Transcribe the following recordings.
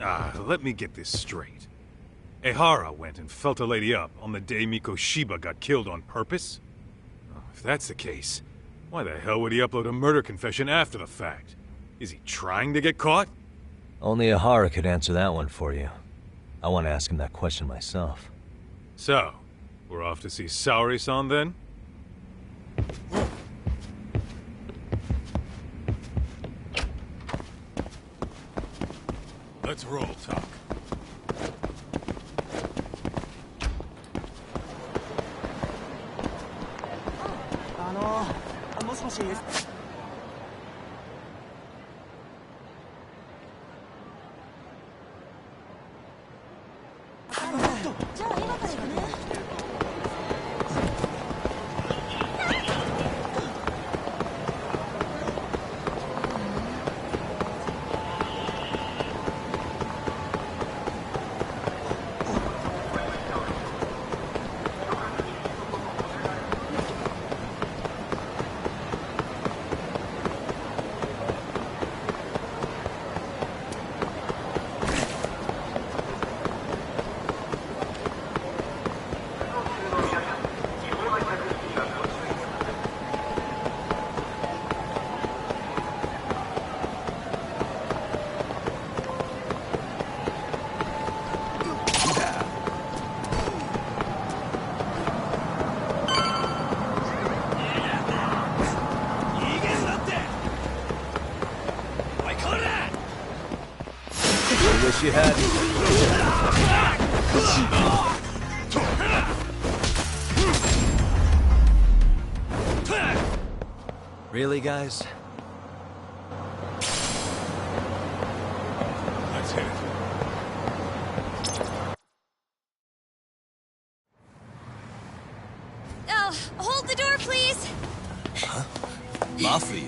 Let me get this straight. Ehara went and felt a lady up on the day Mikoshiba got killed on purpose? If that's the case, why the hell would he upload a murder confession after the fact? Is he trying to get caught? Only Ehara could answer that one for you. I want to ask him that question myself. So, we're off to see Saori-san then? Let's roll, Talk. Wish you had. Really, guys? Let's hit it. Hold the door, please! Huh? Mafia,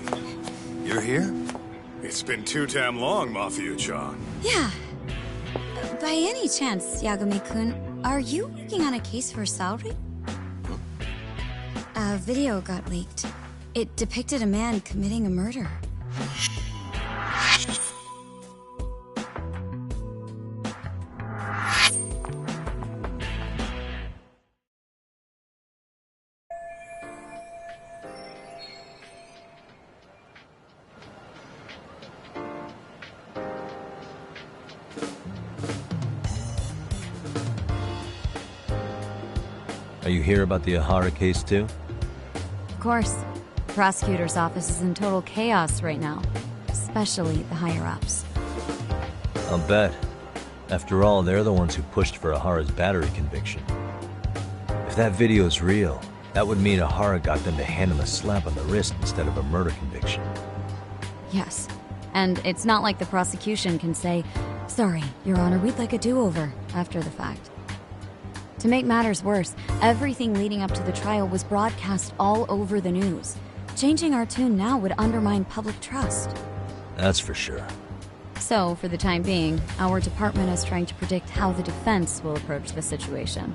you're here? It's been too damn long, Mafia-chan. Yeah. By any chance, Yagami-kun, are you working on a case for Saori? A video got leaked. It depicted a man committing a murder. Are you here about the Ehara case too? Of course. The prosecutor's office is in total chaos right now, especially the higher-ups. I'll bet. After all, they're the ones who pushed for Ehara's battery conviction. If that video's real, that would mean Ehara got them to hand him a slap on the wrist instead of a murder conviction. Yes. And it's not like the prosecution can say, "Sorry, Your Honor, we'd like a do-over," after the fact. To make matters worse, everything leading up to the trial was broadcast all over the news. Changing our tune now would undermine public trust. That's for sure. So, for the time being, our department is trying to predict how the defense will approach the situation.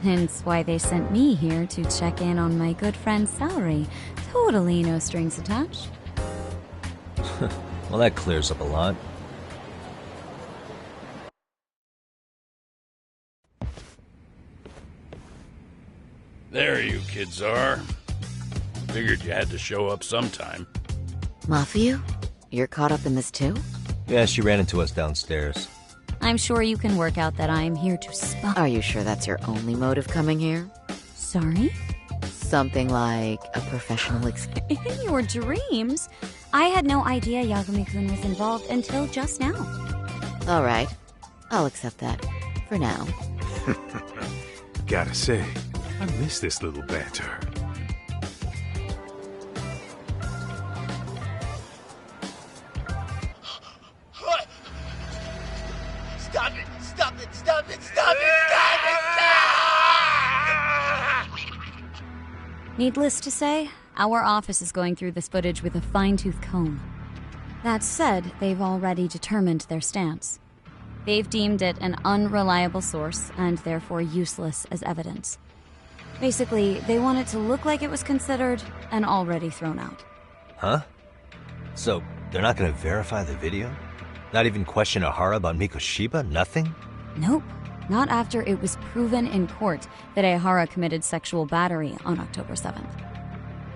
Hence why they sent me here to check in on my good friend Saori. Totally no strings attached. Well, that clears up a lot. There you kids are. Figured you had to show up sometime. Mafia? You're caught up in this too? Yeah, she ran into us downstairs. I'm sure you can work out that I'm here to spy. Are you sure that's your only motive coming here? Sorry? Something like a professional In your dreams? I had no idea Yagami-kun was involved until just now. Alright, I'll accept that. For now. Gotta say, I miss this little banter. Stop it! Stop it! Stop it! Stop it! Stop it! Needless to say, our office is going through this footage with a fine-tooth comb. That said, they've already determined their stance. They've deemed it an unreliable source and therefore useless as evidence. Basically, they want it to look like it was considered and already thrown out. Huh? So, they're not gonna verify the video? Not even question Ehara about Mikoshiba? Nothing? Nope. Not after it was proven in court that Ehara committed sexual battery on October 7th.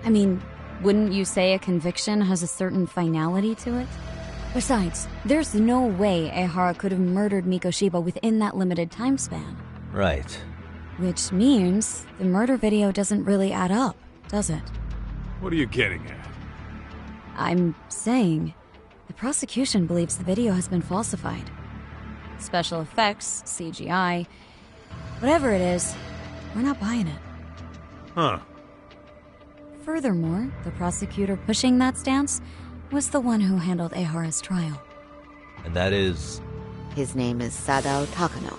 I mean, wouldn't you say a conviction has a certain finality to it? Besides, there's no way Ehara could have murdered Mikoshiba within that limited time span. Right. Which means the murder video doesn't really add up, does it? What are you getting at? I'm saying the prosecution believes the video has been falsified. Special effects, CGI, whatever it is, we're not buying it. Huh. Furthermore, the prosecutor pushing that stance was the one who handled Ehara's trial. And that is... His name is Sadao Takano.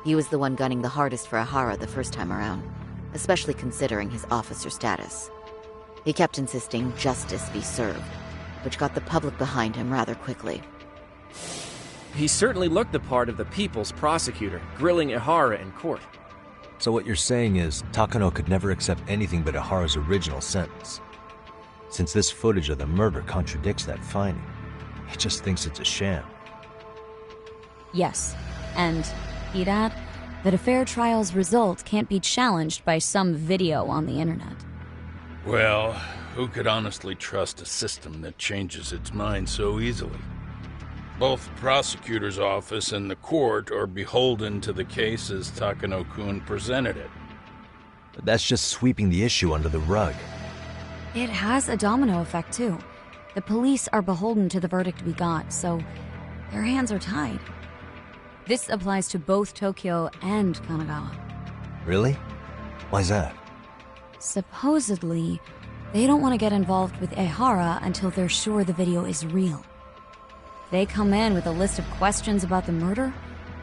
He was the one gunning the hardest for Ehara the first time around, especially considering his officer status. He kept insisting justice be served, which got the public behind him rather quickly. He certainly looked the part of the people's prosecutor, grilling Ehara in court. So what you're saying is, Takano could never accept anything but Ehara's original sentence. Since this footage of the murder contradicts that finding, he just thinks it's a sham. Yes, and he'd add that a fair trial's result can't be challenged by some video on the internet. Well, who could honestly trust a system that changes its mind so easily? Both the prosecutor's office and the court are beholden to the case as Takano-kun presented it. But that's just sweeping the issue under the rug. It has a domino effect, too. The police are beholden to the verdict we got, so their hands are tied. This applies to both Tokyo and Kanagawa. Really? Why's that? Supposedly, they don't want to get involved with Ehara until they're sure the video is real. If they come in with a list of questions about the murder,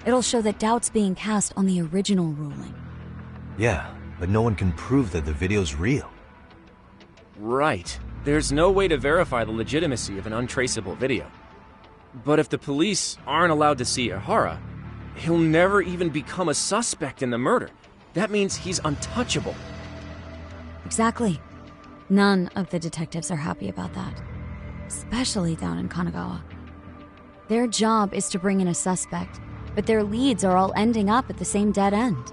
it'll show that doubt's being cast on the original ruling. Yeah, but no one can prove that the video's real. Right. There's no way to verify the legitimacy of an untraceable video. But if the police aren't allowed to see Ehara, he'll never even become a suspect in the murder. That means he's untouchable. Exactly. None of the detectives are happy about that. Especially down in Kanagawa. Their job is to bring in a suspect, but their leads are all ending up at the same dead end.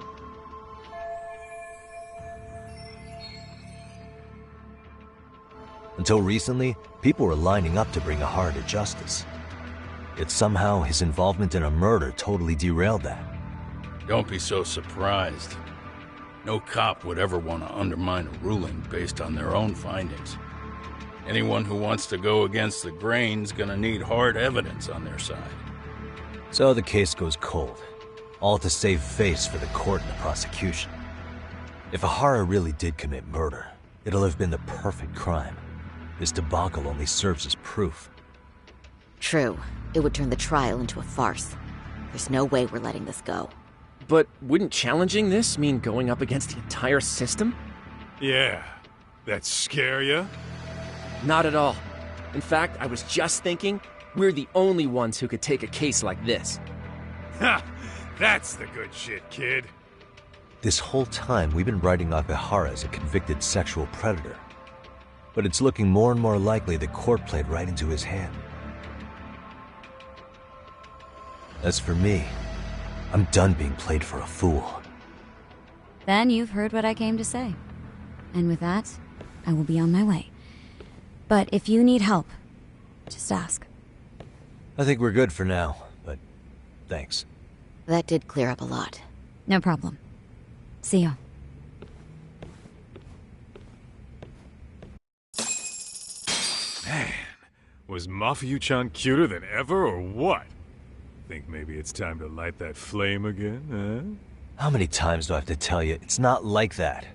Until recently, people were lining up to bring Ehara to justice. Yet somehow his involvement in a murder totally derailed that. Don't be so surprised. No cop would ever want to undermine a ruling based on their own findings. Anyone who wants to go against the grain's gonna need hard evidence on their side. So the case goes cold, all to save face for the court and the prosecution. If Ehara really did commit murder, it'll have been the perfect crime. This debacle only serves as proof. True. It would turn the trial into a farce. There's no way we're letting this go. But wouldn't challenging this mean going up against the entire system? Yeah. That scare ya? Not at all. In fact, I was just thinking, we're the only ones who could take a case like this. Ha! That's the good shit, kid. This whole time, we've been writing off Ehara as a convicted sexual predator. But it's looking more and more likely the court played right into his hand. As for me, I'm done being played for a fool. Then you've heard what I came to say. And with that, I will be on my way. But if you need help, just ask. I think we're good for now, but thanks. That did clear up a lot. No problem. See ya. Man, was Mafuyu-chan cuter than ever or what? Think maybe it's time to light that flame again, huh? How many times do I have to tell you, it's not like that?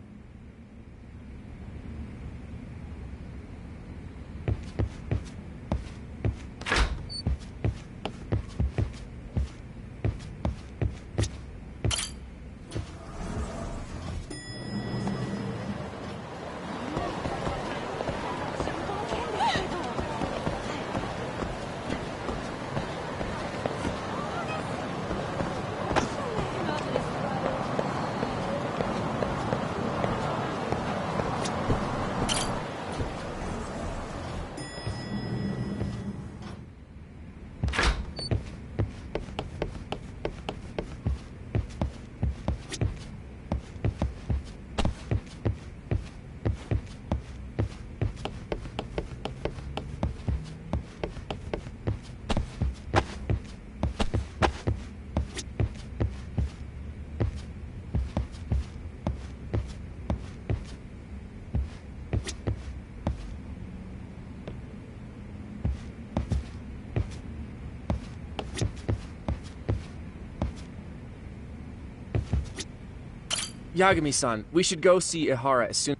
Yagami-san, we should go see Ihara as soon.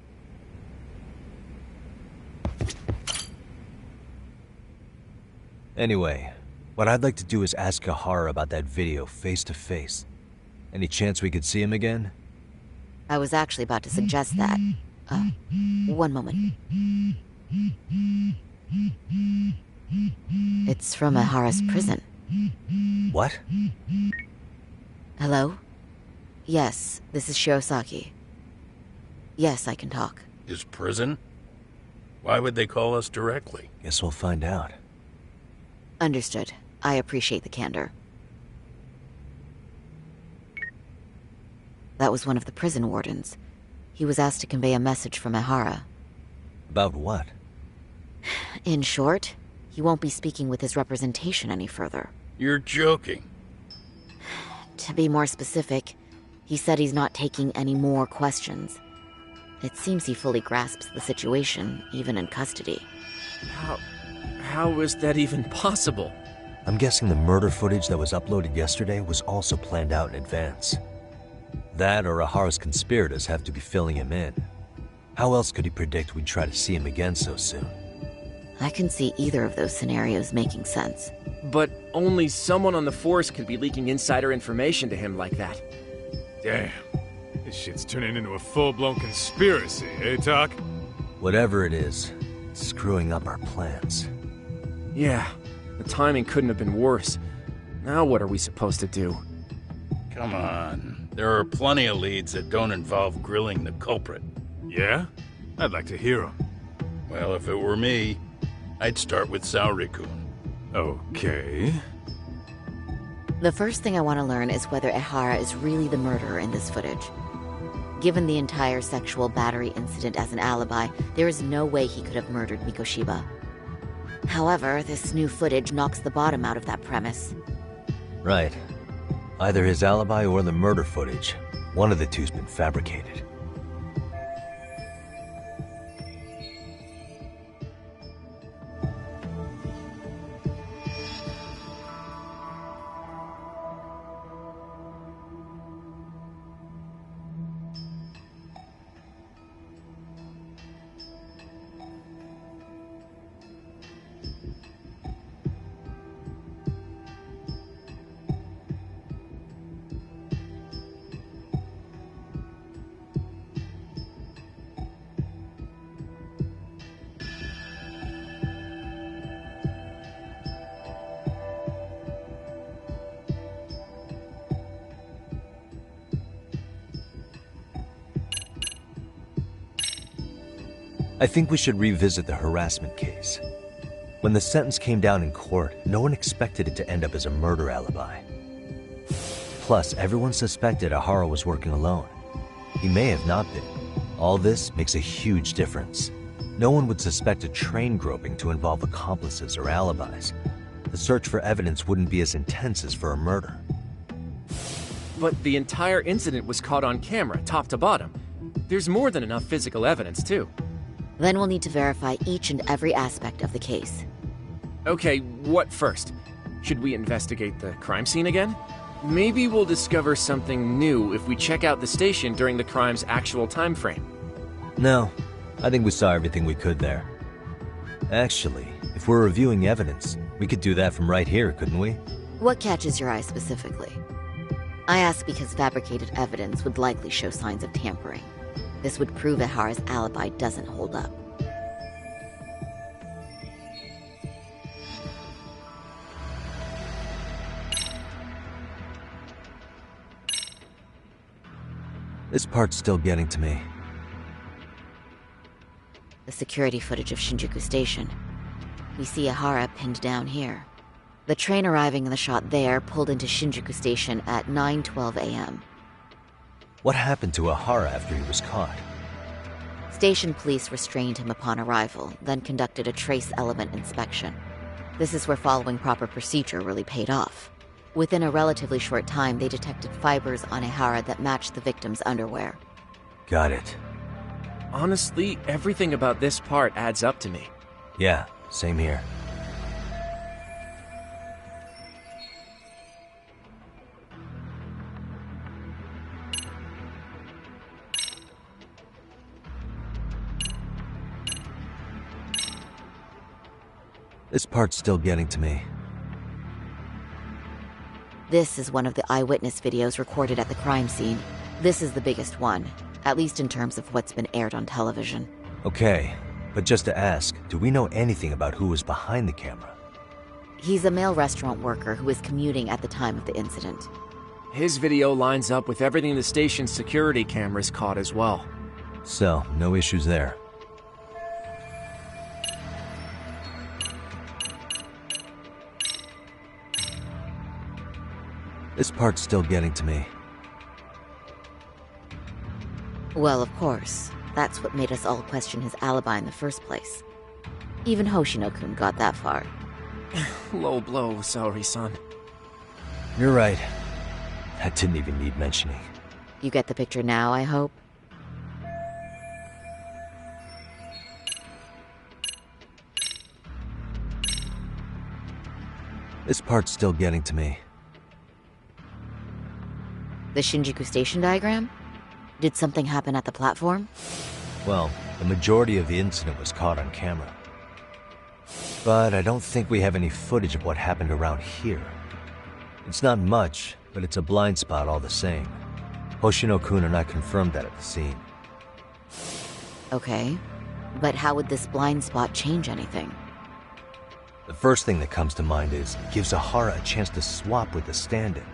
Anyway, what I'd like to do is ask Ihara about that video face to face. Any chance we could see him again? I was actually about to suggest that. One moment. It's from Ihara's prison. What? Hello? Yes, this is Shirosaki. Yes, I can talk. His prison? Why would they call us directly? Guess we'll find out. Understood. I appreciate the candor. That was one of the prison wardens. He was asked to convey a message from Ihara. About what? In short, he won't be speaking with his representation any further. You're joking. To be more specific, he said he's not taking any more questions. It seems he fully grasps the situation, even in custody. How is that even possible? I'm guessing the murder footage that was uploaded yesterday was also planned out in advance. That or Ihara's conspirators have to be filling him in. How else could he predict we'd try to see him again so soon? I can see either of those scenarios making sense. But only someone on the force could be leaking insider information to him like that. Damn. This shit's turning into a full-blown conspiracy, eh, Talk? Whatever it is, it's screwing up our plans. Yeah, the timing couldn't have been worse. Now what are we supposed to do? Come on. There are plenty of leads that don't involve grilling the culprit. Yeah? I'd like to hear them. Well, if it were me, I'd start with Saori-kun. Okay. The first thing I want to learn is whether Ihara is really the murderer in this footage. Given the entire sexual battery incident as an alibi, there is no way he could have murdered Mikoshiba. However, this new footage knocks the bottom out of that premise. Right. Either his alibi or the murder footage. One of the two's been fabricated. I think we should revisit the harassment case. When the sentence came down in court, no one expected it to end up as a murder alibi. Plus, everyone suspected Ihara was working alone. He may have not been. All this makes a huge difference. No one would suspect a train groping to involve accomplices or alibis. The search for evidence wouldn't be as intense as for a murder. But the entire incident was caught on camera, top to bottom. There's more than enough physical evidence, too. Then we'll need to verify each and every aspect of the case. Okay, what first? Should we investigate the crime scene again? Maybe we'll discover something new if we check out the station during the crime's actual time frame. No, I think we saw everything we could there. Actually, if we're reviewing evidence, we could do that from right here, couldn't we? What catches your eye specifically? I ask because fabricated evidence would likely show signs of tampering. This would prove Ihara's alibi doesn't hold up. This part's still getting to me. The security footage of Shinjuku Station. We see Ihara pinned down here. The train arriving in the shot there pulled into Shinjuku Station at 9:12 a.m. What happened to Ihara after he was caught? Station police restrained him upon arrival, then conducted a trace element inspection. This is where following proper procedure really paid off. Within a relatively short time, they detected fibers on Ihara that matched the victim's underwear. Got it. Honestly, everything about this part adds up to me. Yeah, same here. This part's still getting to me. This is one of the eyewitness videos recorded at the crime scene. This is the biggest one, at least in terms of what's been aired on television. Okay, but just to ask, do we know anything about who was behind the camera? He's a male restaurant worker who was commuting at the time of the incident. His video lines up with everything the station's security cameras caught as well. So, no issues there. This part's still getting to me. Well, of course. That's what made us all question his alibi in the first place. Even Hoshino-kun got that far. Low blow, Saori-san. You're right. That didn't even need mentioning. You get the picture now, I hope? This part's still getting to me. The Shinjuku Station diagram? Did something happen at the platform? Well, the majority of the incident was caught on camera. But I don't think we have any footage of what happened around here. It's not much, but it's a blind spot all the same. Hoshino-kun and I confirmed that at the scene. Okay. But how would this blind spot change anything? The first thing that comes to mind is it gives Ahara a chance to swap with the stand-in.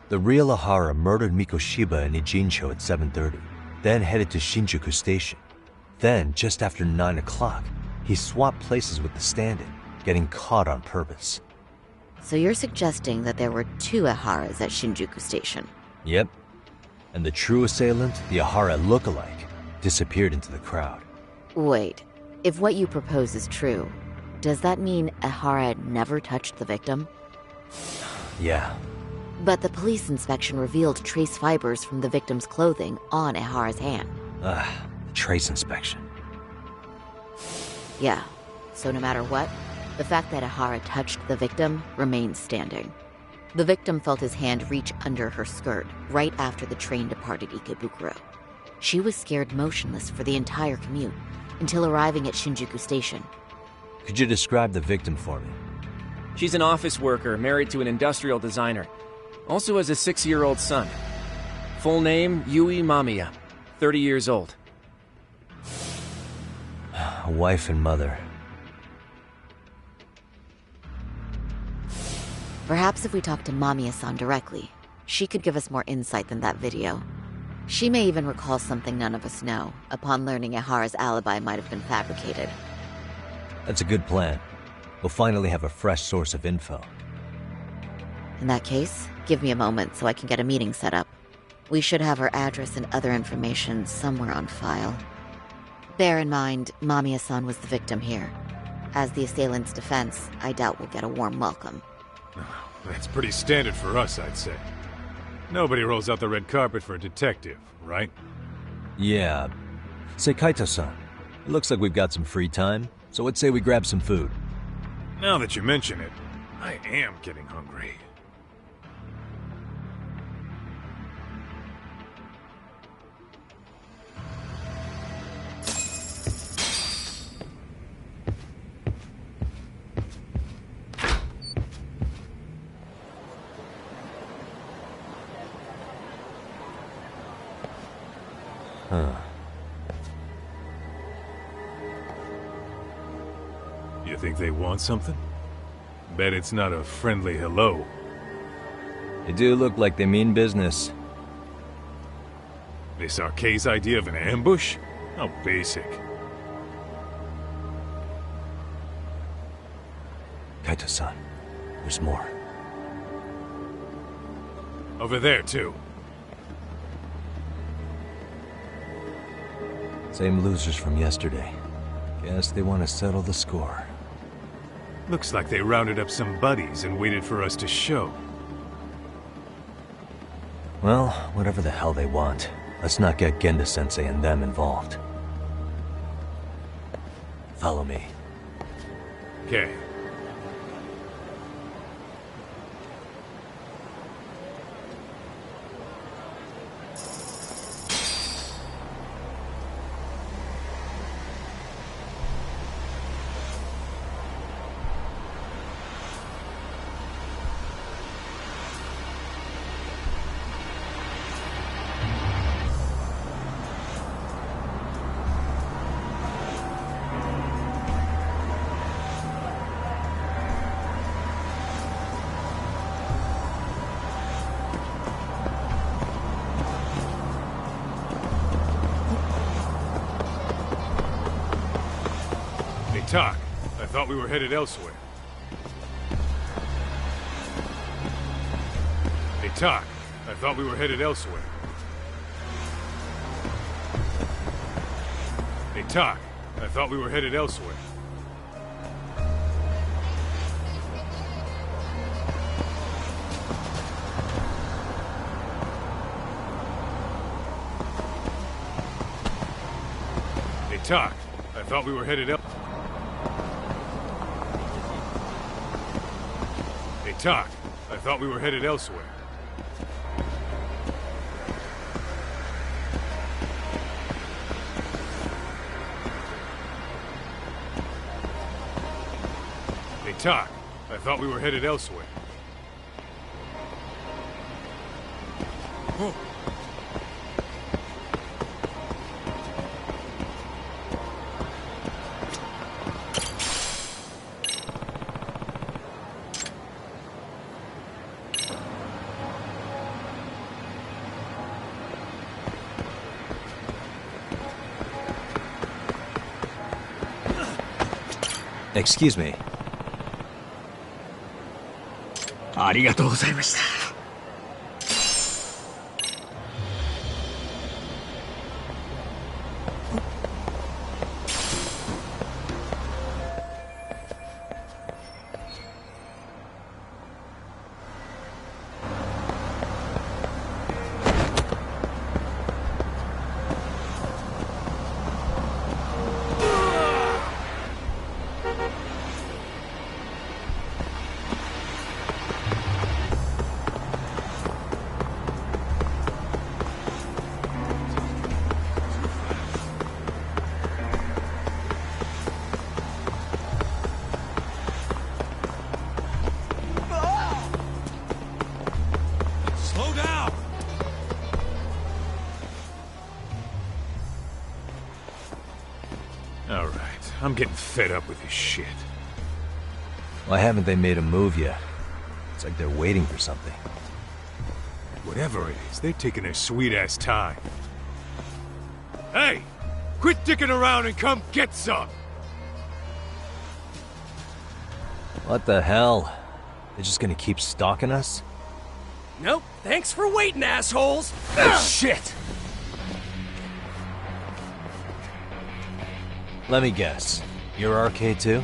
The real Ahara murdered Mikoshiba in Ijincho at 7:30, then headed to Shinjuku Station. Then, just after 9 o'clock, he swapped places with the stand-in, getting caught on purpose. So you're suggesting that there were two Aharas at Shinjuku Station? Yep. And the true assailant, the Ahara lookalike, disappeared into the crowd. Wait, if what you propose is true, does that mean Ahara never touched the victim? Yeah. But the police inspection revealed trace fibers from the victim's clothing on Ahara's hand. The trace inspection. Yeah, so no matter what, the fact that Ahara touched the victim remains standing. The victim felt his hand reach under her skirt right after the train departed Ikebukuro. She was scared motionless for the entire commute until arriving at Shinjuku Station. Could you describe the victim for me? She's an office worker married to an industrial designer. Also has a 6-year-old son. Full name, Yui Mamiya, 30 years old. A wife and mother. Perhaps if we talk to Mamiya-san directly, she could give us more insight than that video. She may even recall something none of us know, upon learning Ahara's alibi might have been fabricated. That's a good plan. We'll finally have a fresh source of info. In that case, give me a moment so I can get a meeting set up. We should have her address and other information somewhere on file. Bear in mind, Mamiya-san was the victim here. As the assailant's defense, I doubt we'll get a warm welcome. That's pretty standard for us, I'd say. Nobody rolls out the red carpet for a detective, right? Yeah. Say, Kaito-san, it looks like we've got some free time, so let's say we grab some food. Now that you mention it, I am getting hungry. Huh. You think they want something? Bet it's not a friendly hello. They do look like they mean business. This Arcade's idea of an ambush? How basic. Kaito-san, there's more. Over there, too. Same losers from yesterday. Guess they want to settle the score. Looks like they rounded up some buddies and waited for us to show. Well, whatever the hell they want, let's not get Genda-sensei and them involved. Follow me. Okay. Tak, I thought we were headed elsewhere. Hey, Tak, I thought we were headed elsewhere. Hey, Tak, I thought we were headed elsewhere. Hey, Tak, I thought we were headed elsewhere. Hey, Tak, I thought we were headed elsewhere. Hey, Tak, I thought we were headed elsewhere. Oh. Excuse me. ありがとうございました。Slow down! Alright, I'm getting fed up with this shit. Why haven't they made a move yet? It's like they're waiting for something. Whatever it is, they're taking their sweet-ass time. Hey! Quit dicking around and come get some! What the hell? They're just gonna keep stalking us? Nope. Thanks for waiting, assholes. Shit! Let me guess. You're RK too?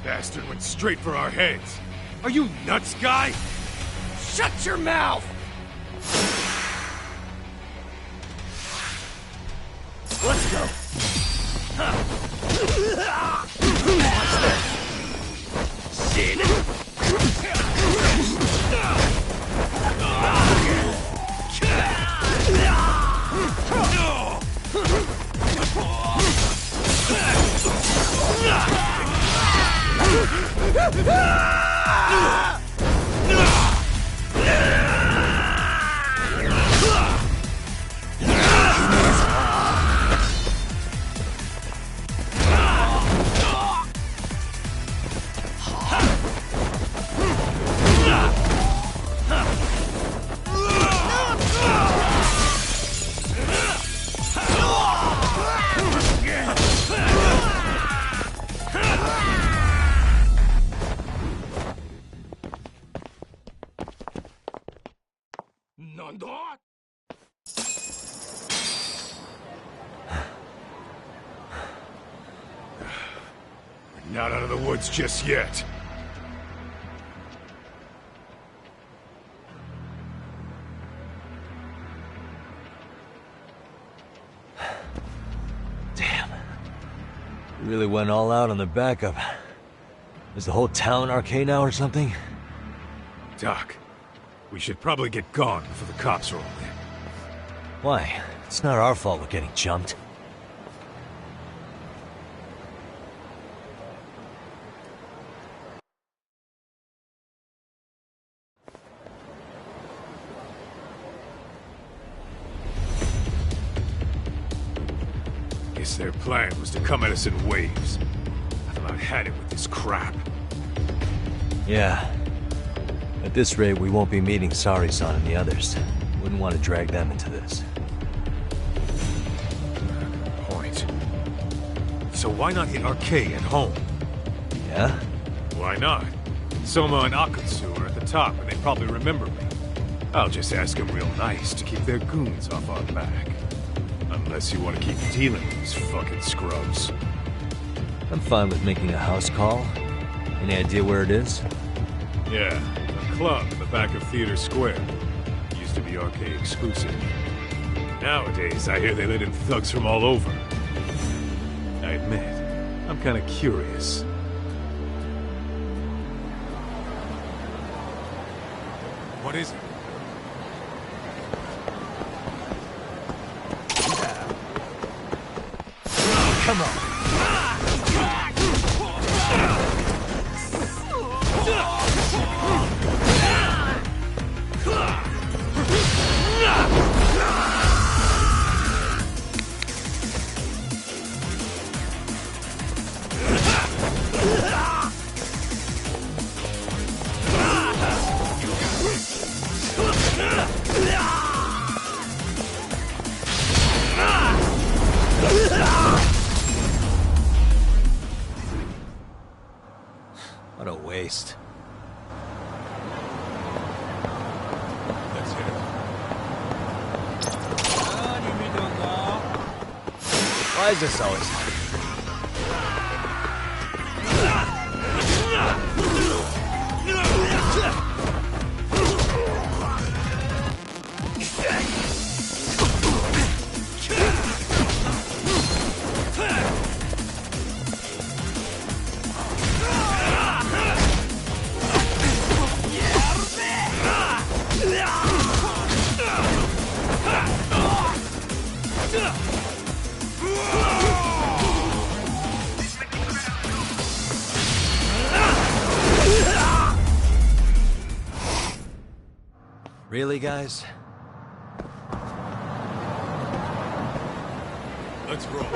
Bastard went straight for our heads. Are you nuts, guy? Shut your mouth. Let's go. Not out of the woods just yet. Damn. We really went all out on the backup. Is the whole town RK now or something? Doc, we should probably get gone before the cops roll in. Why? It's not our fault we're getting jumped. Guess their plan was to come at us in waves. I've about had it with this crap. Yeah. At this rate, we won't be meeting Sari-san and the others. Wouldn't want to drag them into this. Point. So why not hit RK at home? Huh? Why not? Soma and Akutsu are at the top, and they probably remember me. I'll just ask them real nice to keep their goons off our back. Unless you want to keep dealing with these fucking scrubs. I'm fine with making a house call. Any idea where it is? Yeah, a club in the back of Theater Square. Used to be arcade exclusive. Nowadays, I hear they let in thugs from all over. I admit, I'm kinda curious. What is it? Come on. What a waste. Let's hit it. Why is this always happening? Really, guys? Let's roll.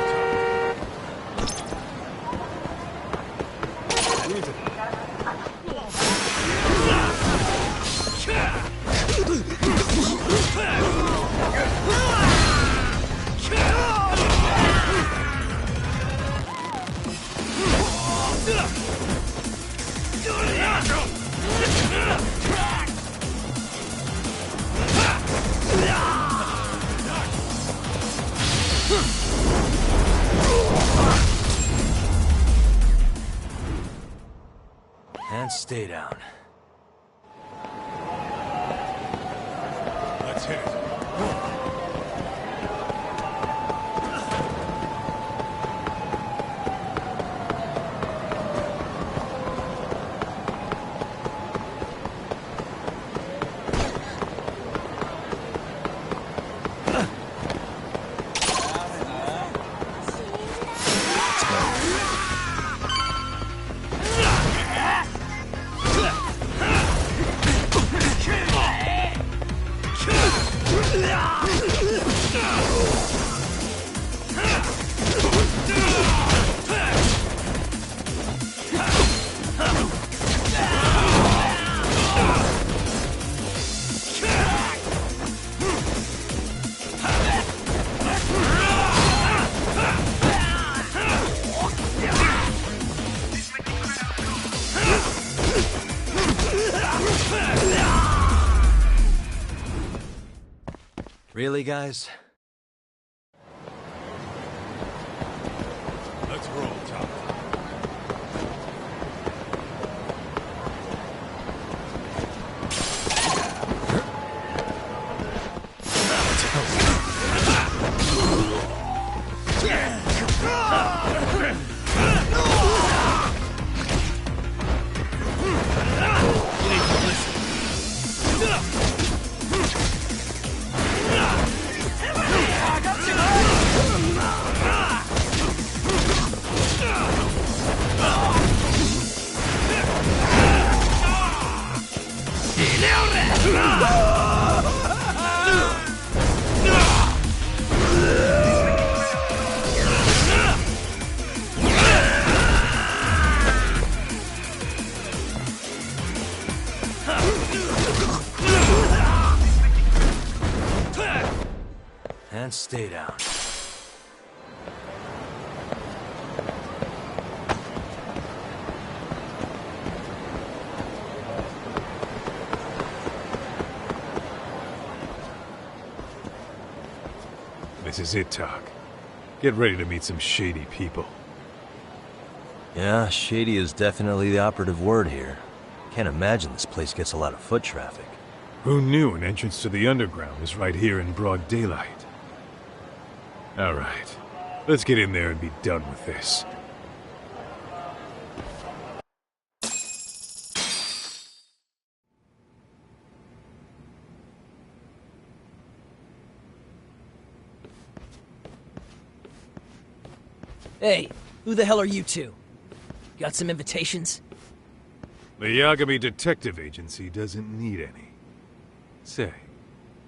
And stay down. Let's hit it. Really, guys? Let's roll, Tom. And stay down. This is it, Tak. Get ready to meet some shady people. Yeah, shady is definitely the operative word here. Can't imagine this place gets a lot of foot traffic. Who knew an entrance to the underground was right here in broad daylight? Alright, let's get in there and be done with this. Hey, who the hell are you two? Got some invitations? The Yagami Detective Agency doesn't need any. Say,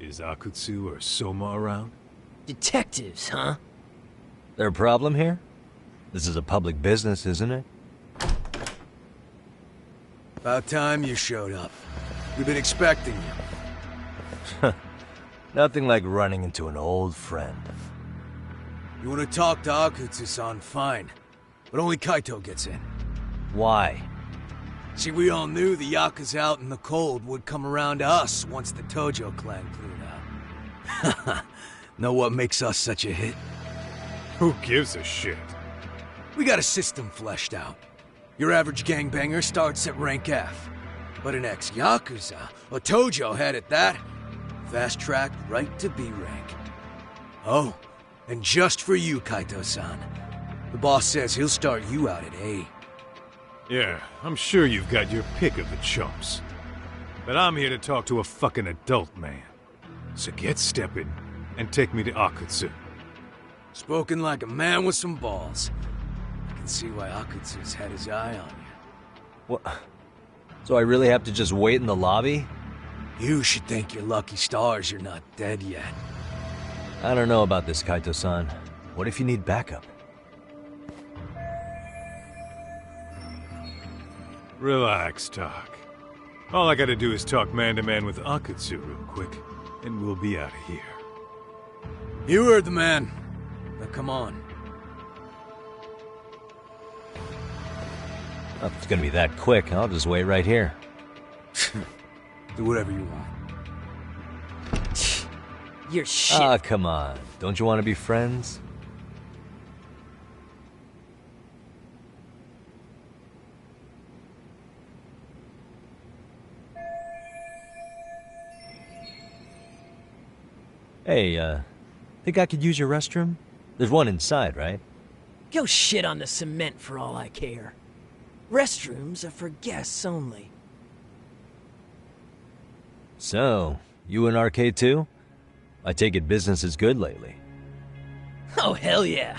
is Akutsu or Soma around? Detectives, huh? There a problem here? This is a public business, isn't it? About time you showed up. We've been expecting you. Nothing like running into an old friend. You want to talk to Akutsu-san, fine. But only Kaito gets in. Why? See, we all knew the Yakuza out in the cold would come around to us once the Tojo clan cleared out. Know what makes us such a hit? Who gives a shit? We got a system fleshed out. Your average gangbanger starts at rank F. But an ex-Yakuza, a Tojo head at that, fast-tracked right to B rank. Oh, and just for you, Kaito-san. The boss says he'll start you out at A. Yeah, I'm sure you've got your pick of the chumps. But I'm here to talk to a fucking adult man. So get stepping and take me to Akutsu. Spoken like a man with some balls. I can see why Akutsu's had his eye on you. What? So I really have to just wait in the lobby? You should thank your lucky stars you're not dead yet. I don't know about this, Kaito-san. What if you need backup? Relax, Tak. All I gotta do is talk man-to-man with Akutsu real quick, and we'll be out of here. You heard the man. Now come on. Oh, if it's gonna be that quick, I'll just wait right here. Do whatever you want. You're shit. Ah, come on. Don't you want to be friends? Hey, think I could use your restroom? There's one inside, right? Go shit on the cement for all I care. Restrooms are for guests only. So, you in Arcade too? I take it business is good lately. Oh, hell yeah.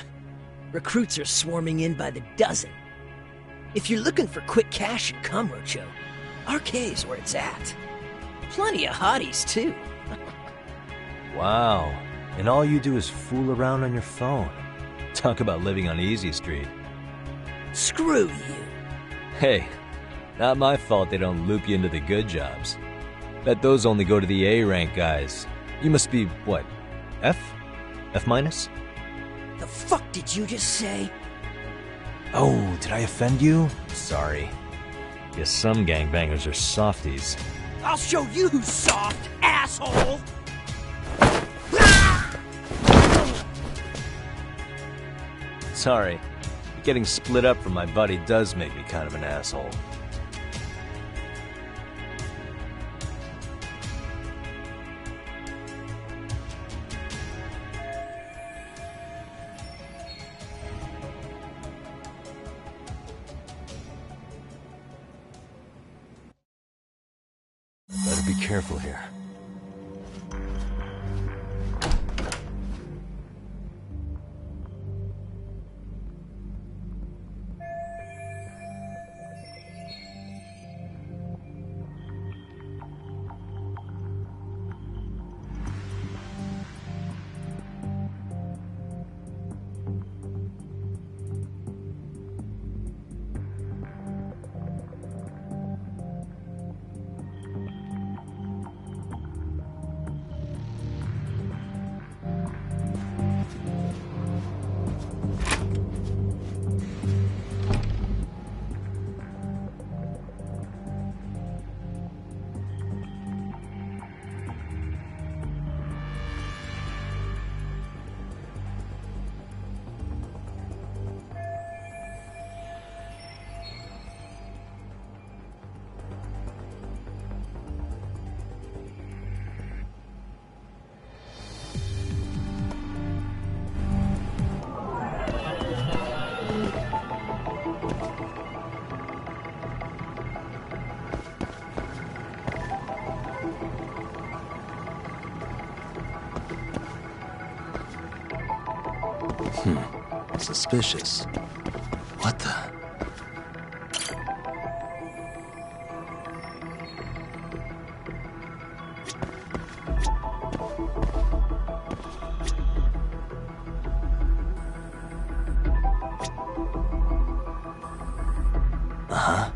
Recruits are swarming in by the dozen. If you're looking for quick cash in Kamurocho, Arcade's where it's at. Plenty of hotties, too. Wow. And all you do is fool around on your phone. Talk about living on Easy Street. Screw you. Hey, not my fault they don't loop you into the good jobs. Bet those only go to the A-rank guys. You must be, what, F? F minus? The fuck did you just say? Oh, did I offend you? Sorry. Guess some gangbangers are softies. I'll show you who's soft, asshole! Sorry. Getting split up from my buddy does make me kind of an asshole. Better be careful here. Suspicious. What the? Uh-huh.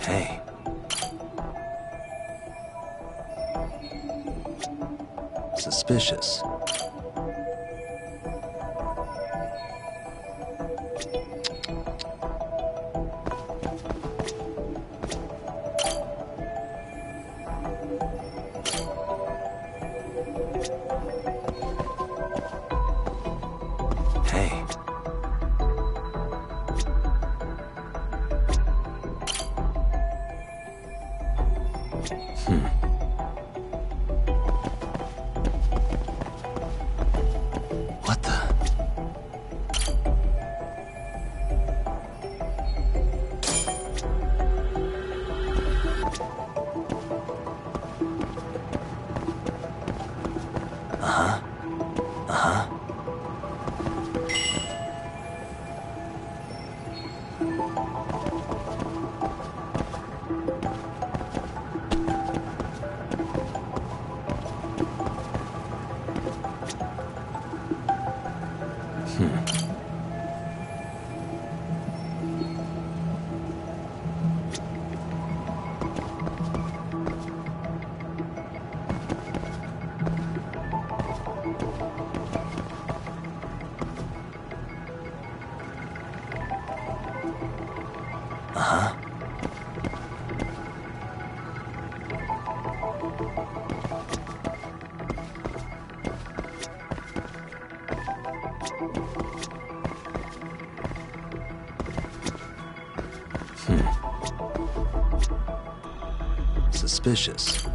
Hey. Suspicious. Hey. What the? Uh-huh. Uh-huh. Uh-huh. Suspicious.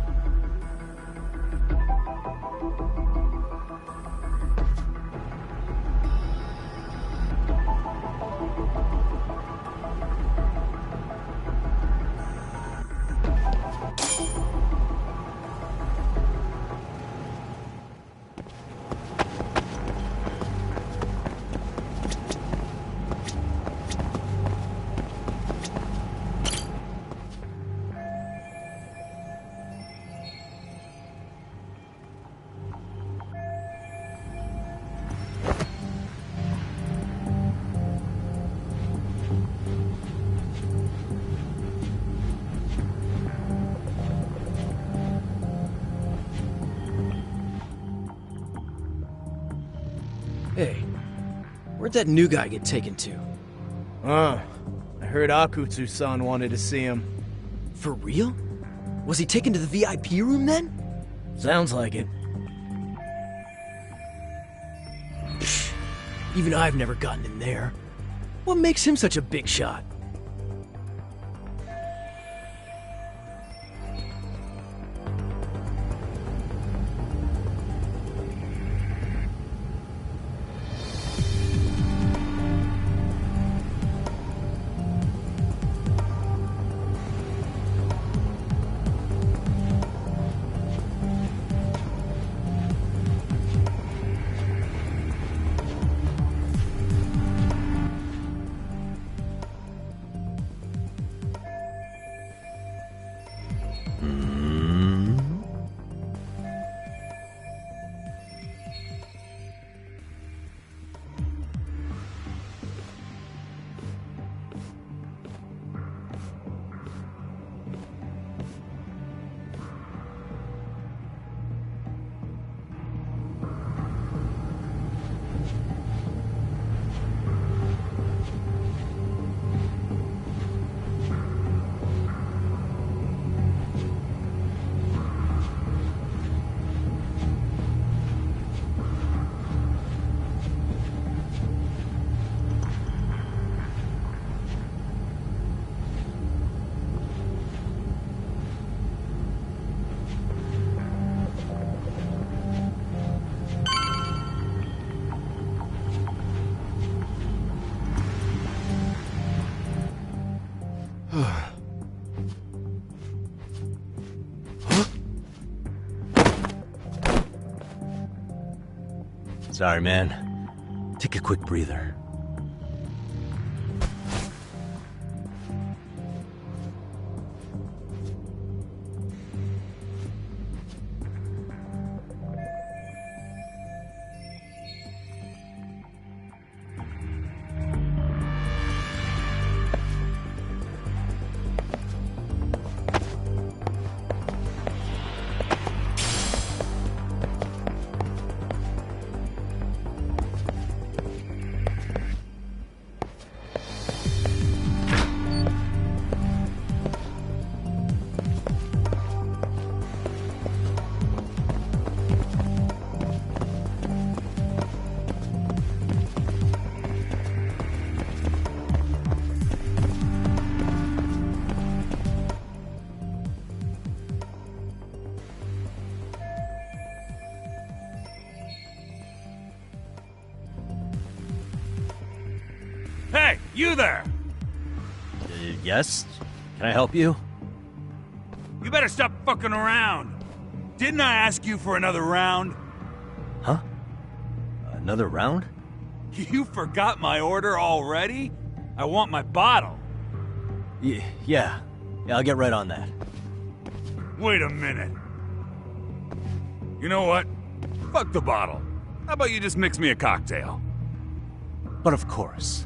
Hey, where'd that new guy get taken to? I heard Akutsu-san wanted to see him. For real? Was he taken to the VIP room then? Sounds like it. Even I've never gotten in there. What makes him such a big shot? Sorry, man. Take a quick breather. Hey, you there! Yes? Can I help you? You better stop fucking around! Didn't I ask you for another round? Huh? Another round? You forgot my order already? I want my bottle. Yeah, I'll get right on that. Wait a minute. You know what? Fuck the bottle. How about you just mix me a cocktail? But of course.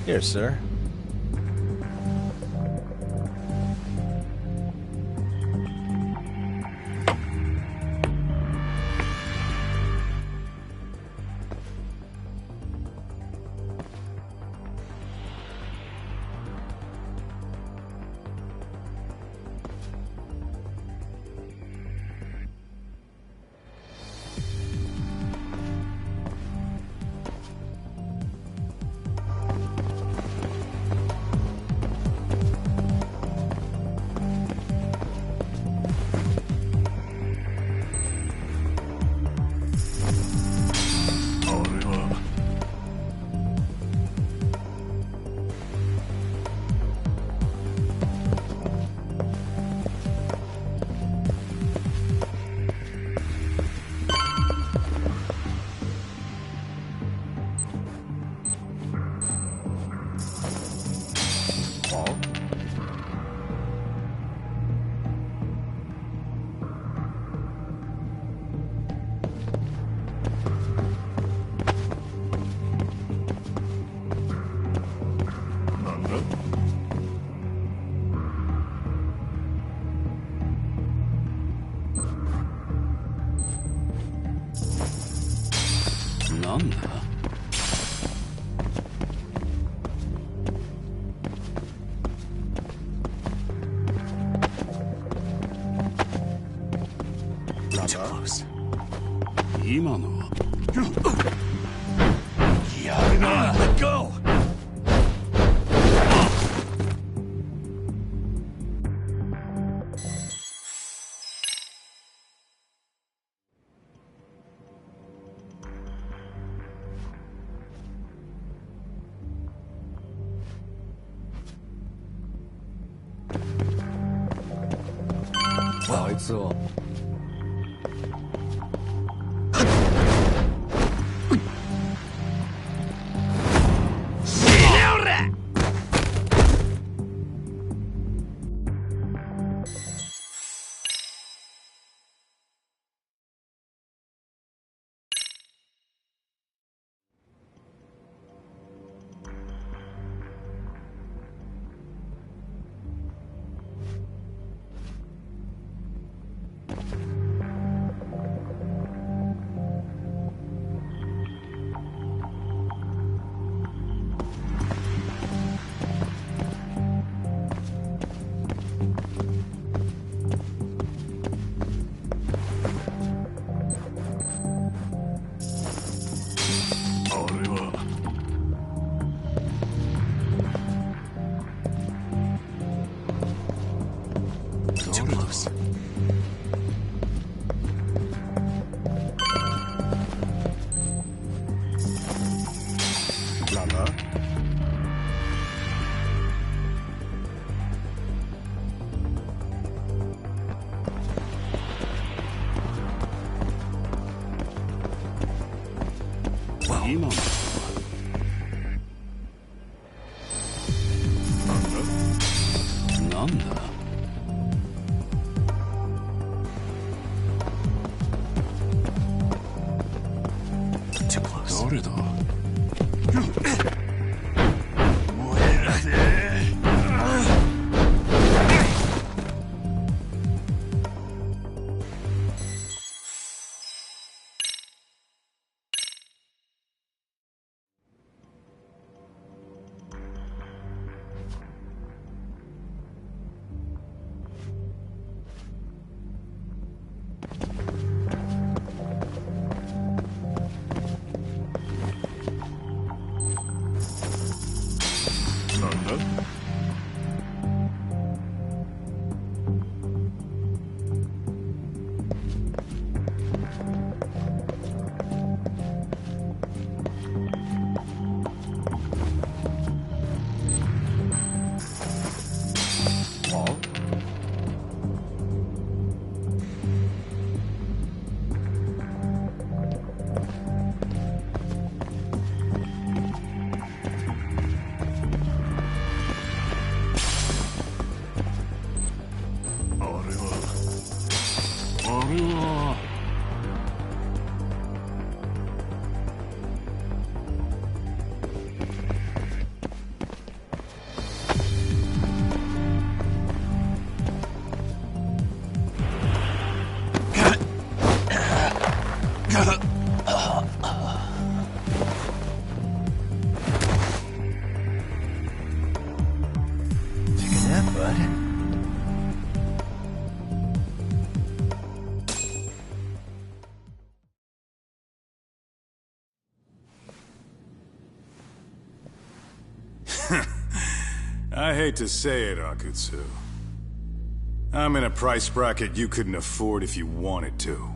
Here, sir. Too close. 今のは Let go! Wow, it's all. 今のなんだ誰だI hate to say it, Akutsu. I'm in a price bracket you couldn't afford if you wanted to.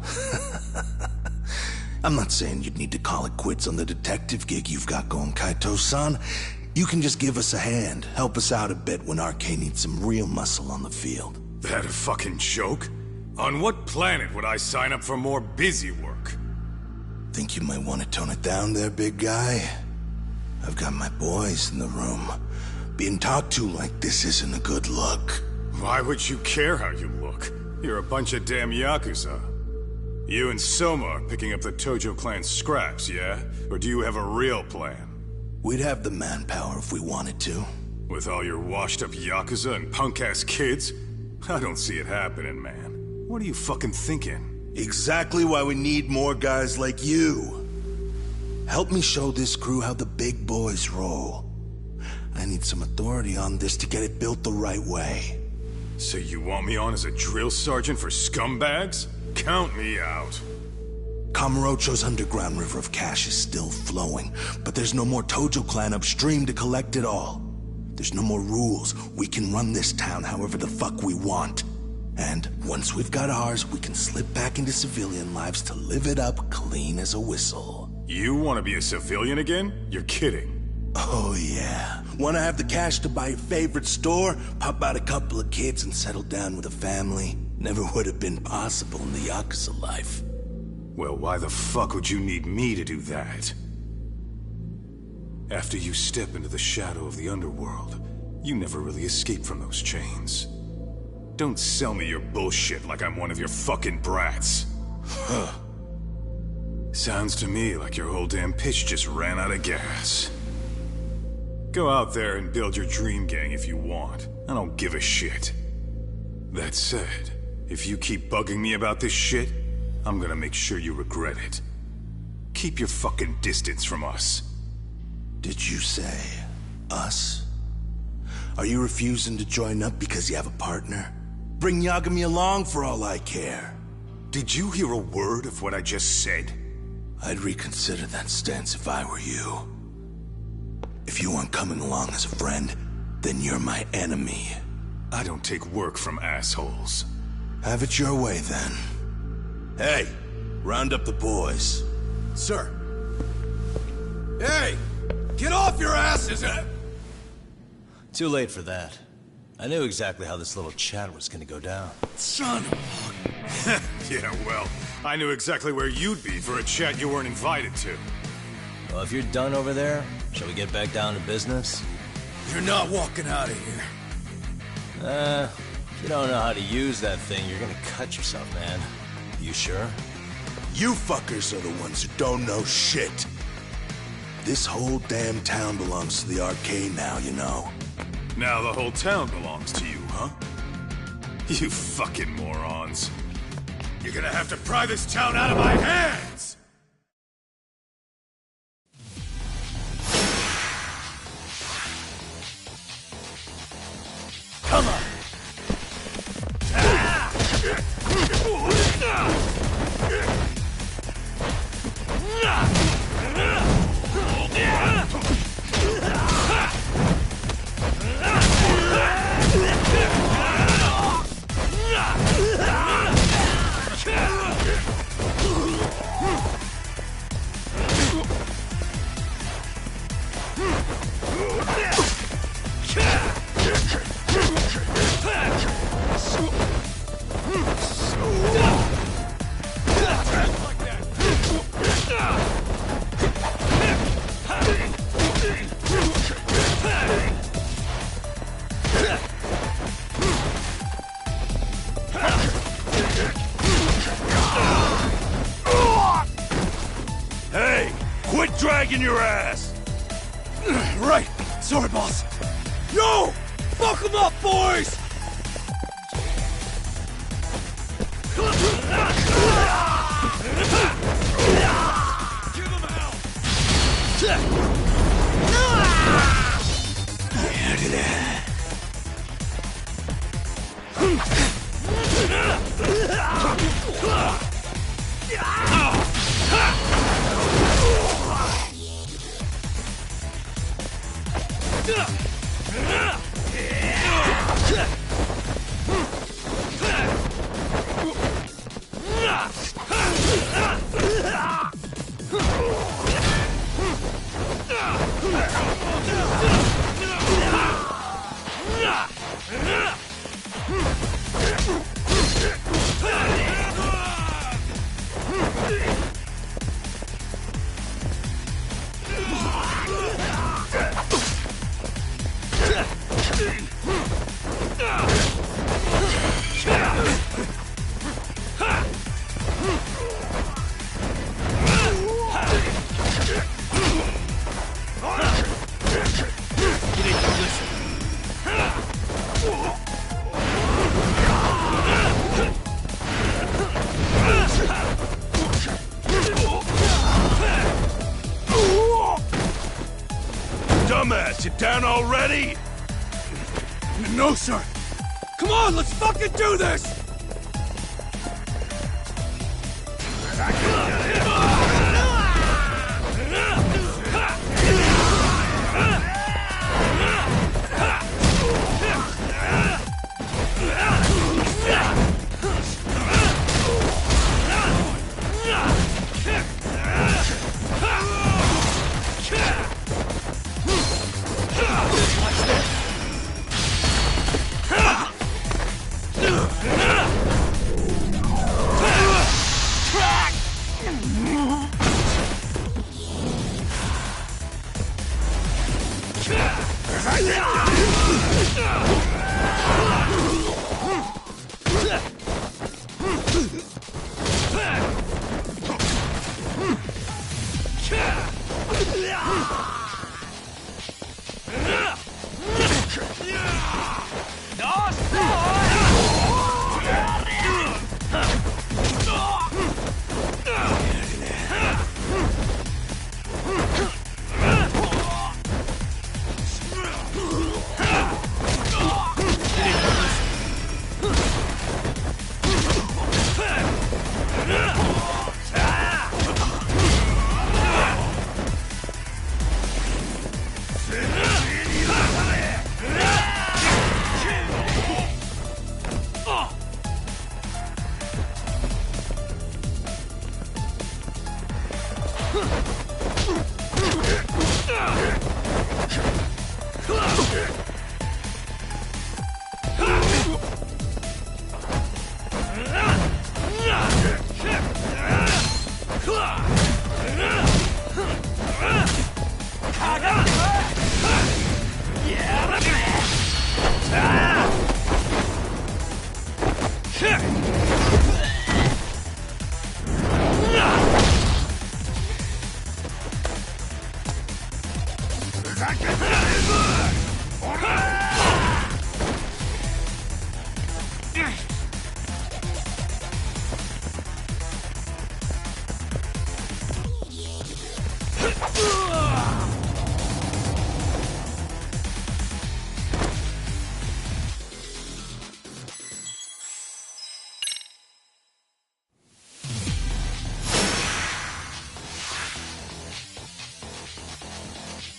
I'm not saying you'd need to call it quits on the detective gig you've got going, Kaito-san. You can just give us a hand, help us out a bit when RK needs some real muscle on the field. That a fucking joke? On what planet would I sign up for more busy work? Think you might want to tone it down there, big guy? I've got my boys in the room. Being talked to like this isn't a good look. Why would you care how you look? You're a bunch of damn Yakuza. You and Soma are picking up the Tojo clan scraps, yeah? Or do you have a real plan? We'd have the manpower if we wanted to. With all your washed-up Yakuza and punk-ass kids? I don't see it happening, man. What are you fucking thinking? Exactly why we need more guys like you. Help me show this crew how the big boys roll. I need some authority on this to get it built the right way. So you want me on as a drill sergeant for scumbags? Count me out. Kamurocho's underground river of cash is still flowing, but there's no more Tojo clan upstream to collect it all. There's no more rules. We can run this town however the fuck we want. And once we've got ours, we can slip back into civilian lives to live it up clean as a whistle. You want to be a civilian again? You're kidding. Oh yeah. Want to have the cash to buy your favorite store, pop out a couple of kids and settle down with a family? Never would have been possible in the Yakuza life. Well, why the fuck would you need me to do that? After you step into the shadow of the underworld, you never really escape from those chains. Don't sell me your bullshit like I'm one of your fucking brats. Huh. Sounds to me like your whole damn pitch just ran out of gas. Go out there and build your dream gang if you want. I don't give a shit. That said, if you keep bugging me about this shit, I'm gonna make sure you regret it. Keep your fucking distance from us. Did you say us? Are you refusing to join up because you have a partner? Bring Yagami along for all I care. Did you hear a word of what I just said? I'd reconsider that stance if I were you. If you aren't coming along as a friend, then you're my enemy. I don't take work from assholes. Have it your way, then. Hey, round up the boys. Sir. Hey! Get off your asses! Too late for that. I knew exactly how this little chat was gonna go down. Son of Yeah, well, I knew exactly where you'd be for a chat you weren't invited to. Well, if you're done over there, shall we get back down to business? You're not walking out of here. If you don't know how to use that thing, you're gonna cut yourself, man. You sure? You fuckers are the ones who don't know shit. This whole damn town belongs to the arcade now, you know. Now the whole town belongs to you, huh? You fucking morons. You're gonna have to pry this town out of my hands! Come on! Hey! Quit dragging your ass! Right! Sorry, boss. Yo! Fuck them up, boys! Give him hell! Dumbass, you down already? No, sir. Come on, let's fucking do this!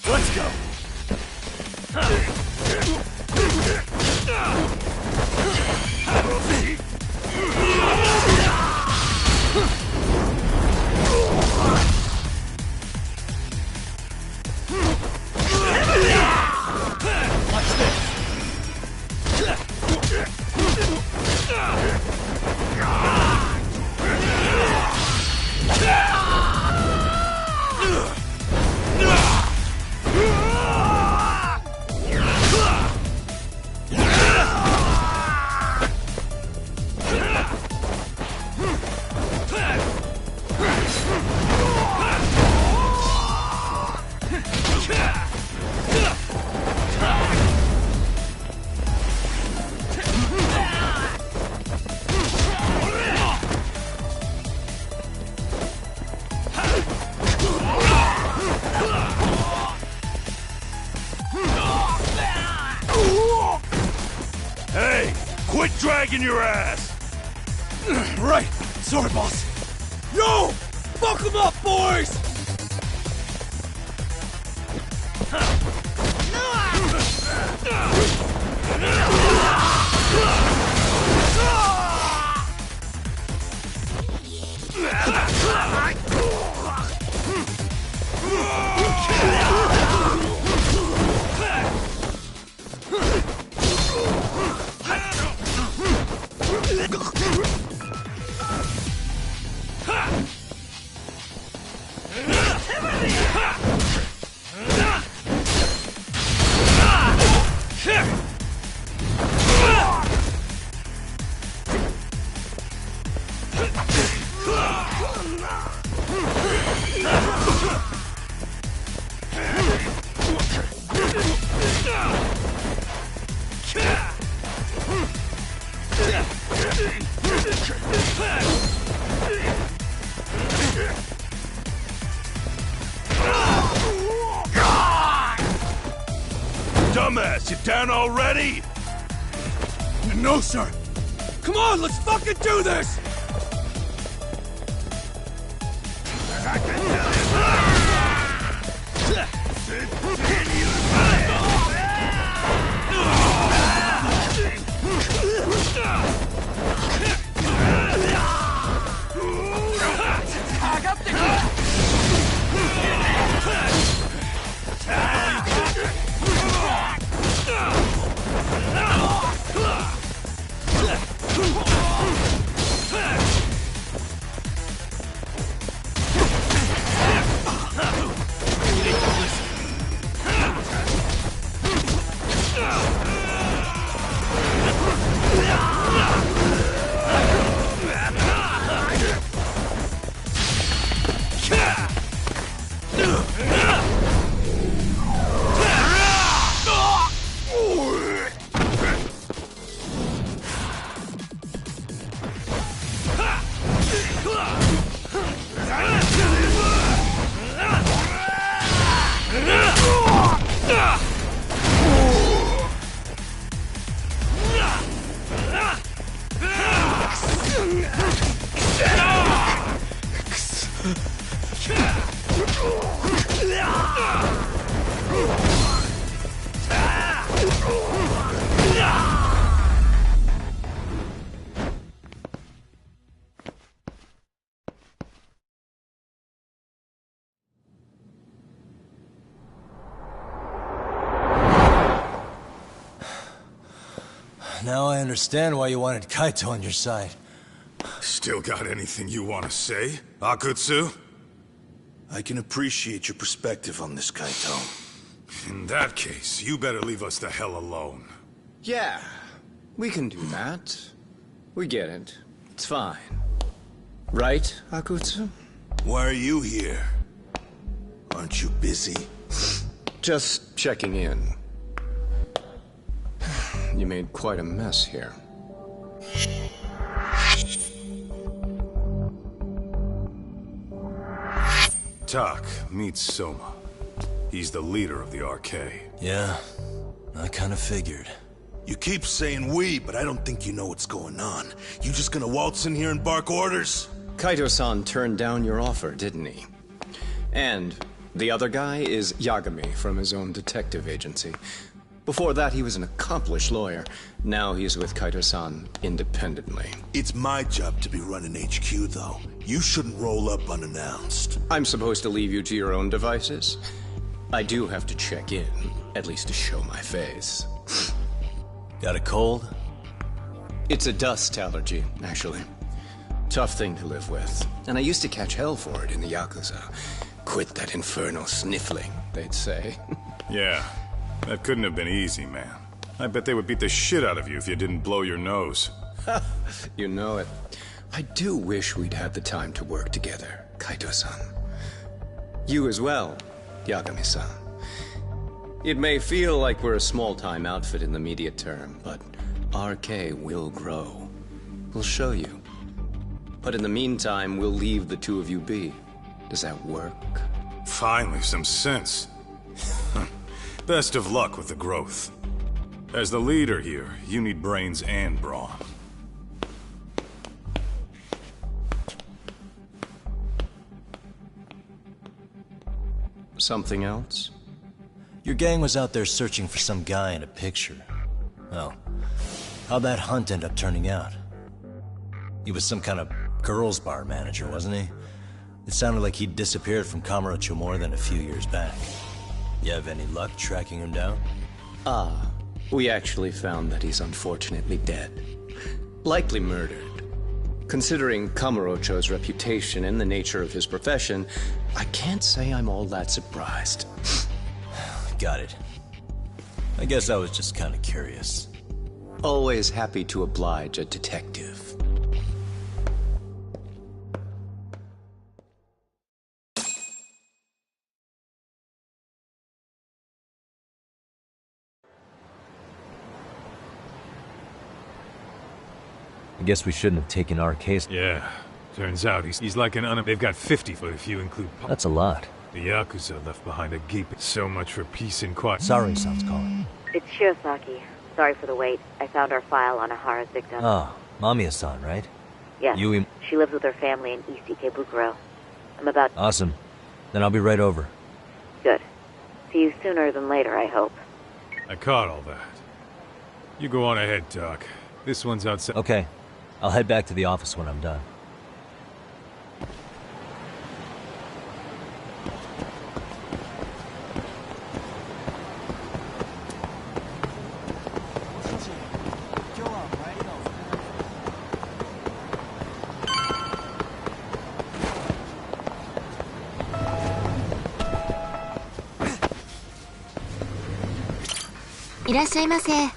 Let's go! Hey, quit dragging your ass! Right! Sorry, boss. Yo! Fuck them up, boys! Dumbass, you down already? No, sir. Come on, let's fucking do this! Now I understand why you wanted Kaito on your side. Still got anything you want to say, Akutsu? I can appreciate your perspective on this, Kaito. In that case, you better leave us the hell alone. Yeah, we can do that. We get it. It's fine. Right, Akutsu? Why are you here? Aren't you busy? Just checking in. You made quite a mess here. Tak, meet Soma. He's the leader of the RK. Yeah, I kind of figured. You keep saying we, but I don't think you know what's going on. You just gonna waltz in here and bark orders? Kaito-san turned down your offer, didn't he? And the other guy is Yagami from his own detective agency. Before that, he was an accomplished lawyer. Now he's with Kaito-san independently. It's my job to be running HQ, though. You shouldn't roll up unannounced. I'm supposed to leave you to your own devices? I do have to check in, at least to show my face. Got a cold? It's a dust allergy, actually. Tough thing to live with. And I used to catch hell for it in the Yakuza. Quit that infernal sniffling, they'd say. Yeah, that couldn't have been easy, man. I bet they would beat the shit out of you if you didn't blow your nose. You know it. I do wish we'd had the time to work together, Kaito-san. You as well, Yagami-san. It may feel like we're a small-time outfit in the immediate term, but RK will grow. We'll show you. But in the meantime, we'll leave the two of you be. Does that work? Finally, some sense. Best of luck with the growth. As the leader here, you need brains and brawn. Something else? Your gang was out there searching for some guy in a picture. Well, how'd that hunt end up turning out? He was some kind of girls' bar manager, wasn't he? It sounded like he'd disappeared from Kamurocho more than a few years back. You have any luck tracking him down? We actually found that he's unfortunately dead. Likely murdered. Considering Kamurocho's reputation and the nature of his profession, I can't say I'm all that surprised. Got it. I guess I was just kind of curious. Always happy to oblige a detective. I guess we shouldn't have taken our case. Yeah. Turns out he's like an They've got 50 foot if you include... That's a lot. The Yakuza left behind a gape. So much for peace and quiet. Sari-san's calling. It's Shirosaki. Sorry for the wait. I found our file on Ahara's victim. Oh, Mamiya-san, right? Yes. Yui... She lives with her family in East Ikebukuro. I'm about... Awesome. Then I'll be right over. Good. See you sooner than later, I hope. I caught all that. You go on ahead, Doc. This one's outside. Okay. I'll head back to the office when I'm done. Irashaimase.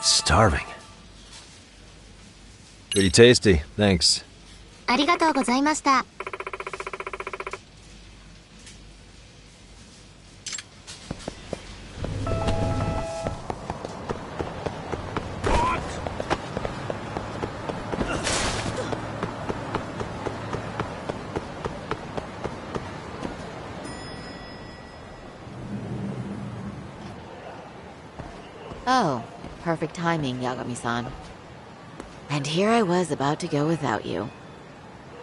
Starving. Pretty tasty, thanks. ありがとうございました。Oh, perfect timing, Yagami-san. And here I was about to go without you.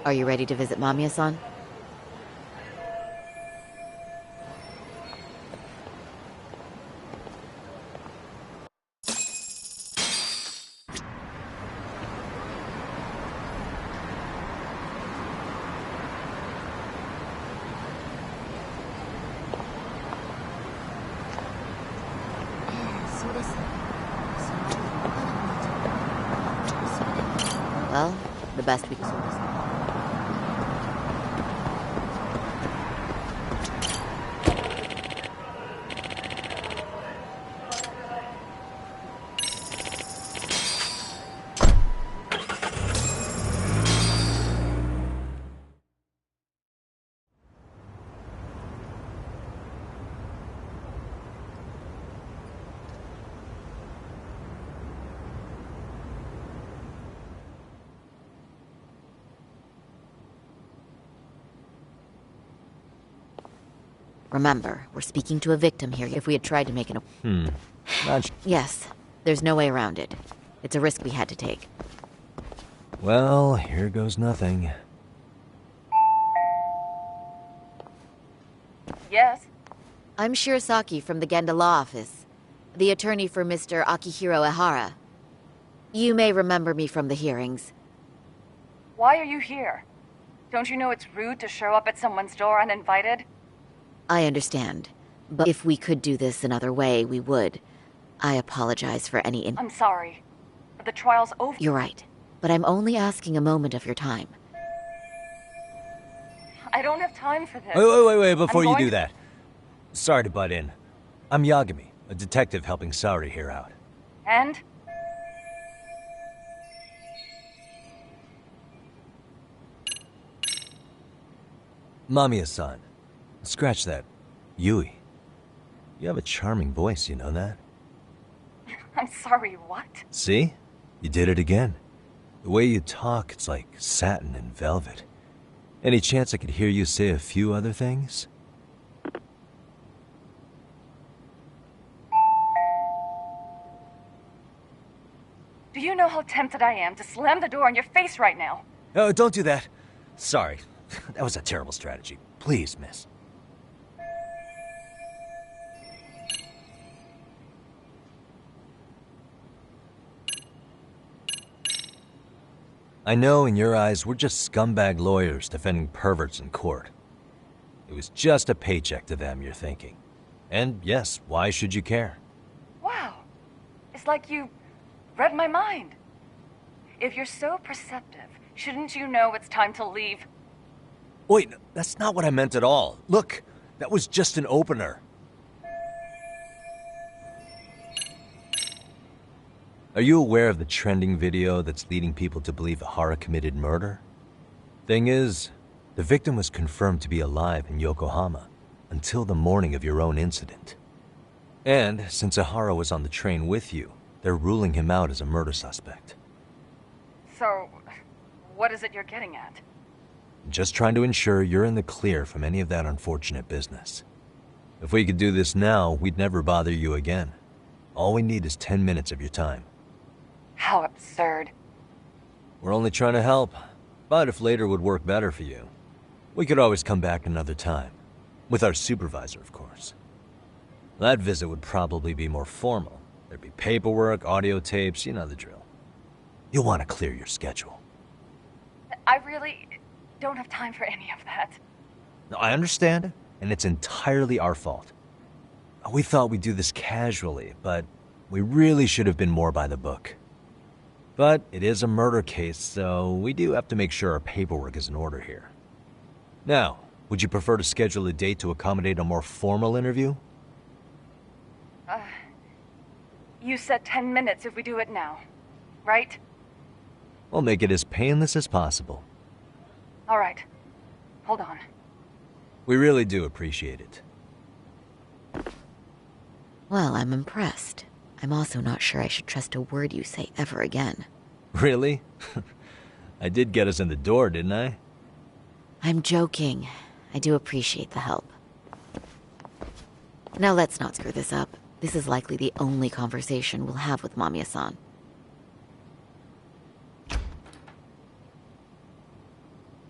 Are you ready to visit Mamiya-san? Well, the best we can do. Remember, we're speaking to a victim here. If we had tried to make an... Yes, there's no way around it. It's a risk we had to take. Well, here goes nothing. Yes? I'm Shirasaki from the Genda Law Office, the attorney for Mr. Akihiro Ehara. You may remember me from the hearings. Why are you here? Don't you know it's rude to show up at someone's door uninvited? I understand, but if we could do this another way, we would. I apologize for any I'm sorry, but the trial's over. You're right, but I'm only asking a moment of your time. I don't have time for this. Wait, before you do that. Sorry to butt in. I'm Yagami, a detective helping Saori here out. And? Mamiya-san. Scratch that. Yui. You have a charming voice, you know that? I'm sorry, what? See? You did it again. The way you talk, it's like satin and velvet. Any chance I could hear you say a few other things? Do you know how tempted I am to slam the door in your face right now? Oh, don't do that. Sorry. That was a terrible strategy. Please, miss. I know in your eyes we're just scumbag lawyers defending perverts in court. It was just a paycheck to them, you're thinking. And yes, why should you care? Wow. It's like you read my mind. If you're so perceptive, shouldn't you know it's time to leave? Wait, that's not what I meant at all. Look, that was just an opener. Are you aware of the trending video that's leading people to believe Ehara committed murder? Thing is, the victim was confirmed to be alive in Yokohama until the morning of your own incident. And since Ehara was on the train with you, they're ruling him out as a murder suspect. So, what is it you're getting at? Just trying to ensure you're in the clear from any of that unfortunate business. If we could do this now, we'd never bother you again. All we need is 10 minutes of your time. How absurd. We're only trying to help, but if later would work better for you, we could always come back another time. With our supervisor, of course. That visit would probably be more formal. There'd be paperwork, audio tapes, you know the drill. You'll want to clear your schedule. I really don't have time for any of that. No, I understand, and it's entirely our fault. We thought we'd do this casually, but we really should have been more by the book. But it is a murder case, so we do have to make sure our paperwork is in order here. Now, would you prefer to schedule a date to accommodate a more formal interview? You said 10 minutes if we do it now, right? We'll make it as painless as possible. All right. Hold on. We really do appreciate it. Well, I'm impressed. I'm also not sure I should trust a word you say ever again. Really? I did get us in the door, didn't I? I'm joking. I do appreciate the help. Now let's not screw this up. This is likely the only conversation we'll have with Mamiya-san.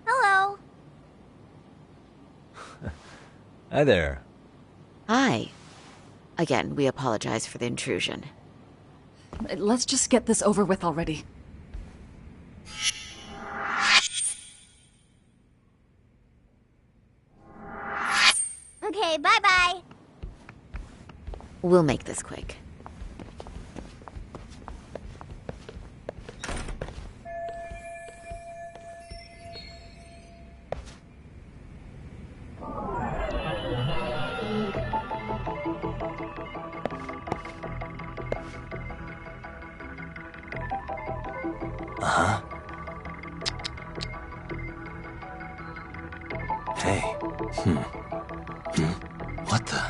Hello. Hi there. Hi. Again, we apologize for the intrusion. Let's just get this over with already. Okay, bye-bye. We'll make this quick. Uh-huh. Hey. What the?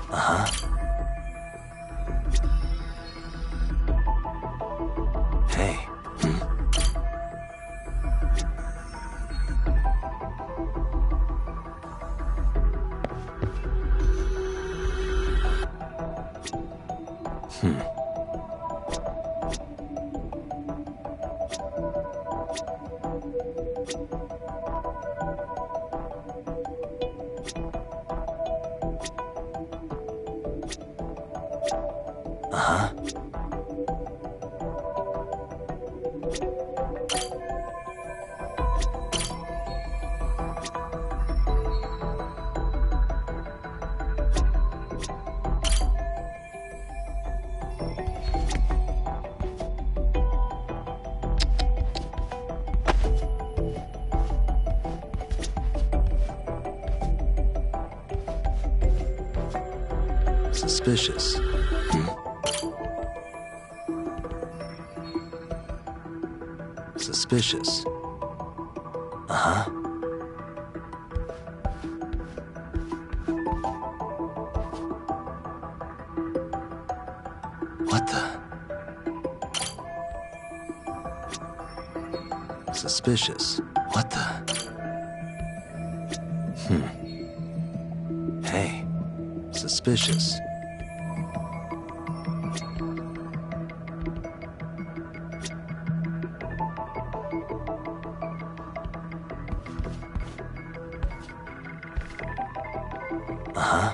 Uh-huh. Hey. Uh-huh. Suspicious. Suspicious. Uh-huh. What the? Suspicious. What the? Hey. Suspicious. Uh-huh.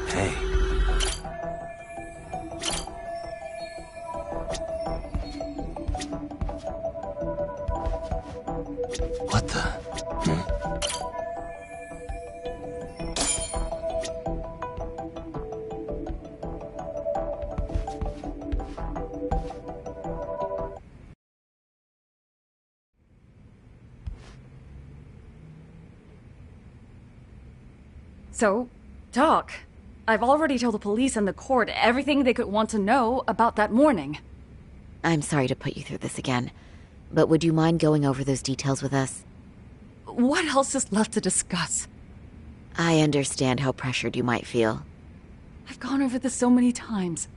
Hey. What the? So, Doc, I've already told the police and the court everything they could want to know about that morning. I'm sorry to put you through this again, but would you mind going over those details with us? What else is left to discuss? I understand how pressured you might feel. I've gone over this so many times.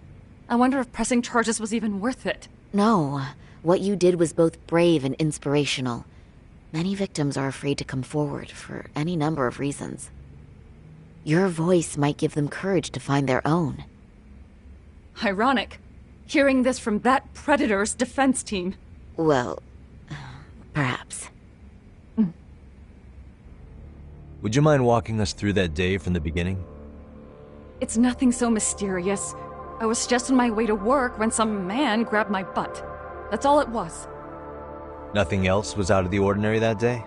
I wonder if pressing charges was even worth it. No, what you did was both brave and inspirational. Many victims are afraid to come forward for any number of reasons. Your voice might give them courage to find their own. Ironic, hearing this from that Predator's defense team. Well, perhaps. Would you mind walking us through that day from the beginning? It's nothing so mysterious. I was just on my way to work when some man grabbed my butt. That's all it was. Nothing else was out of the ordinary that day?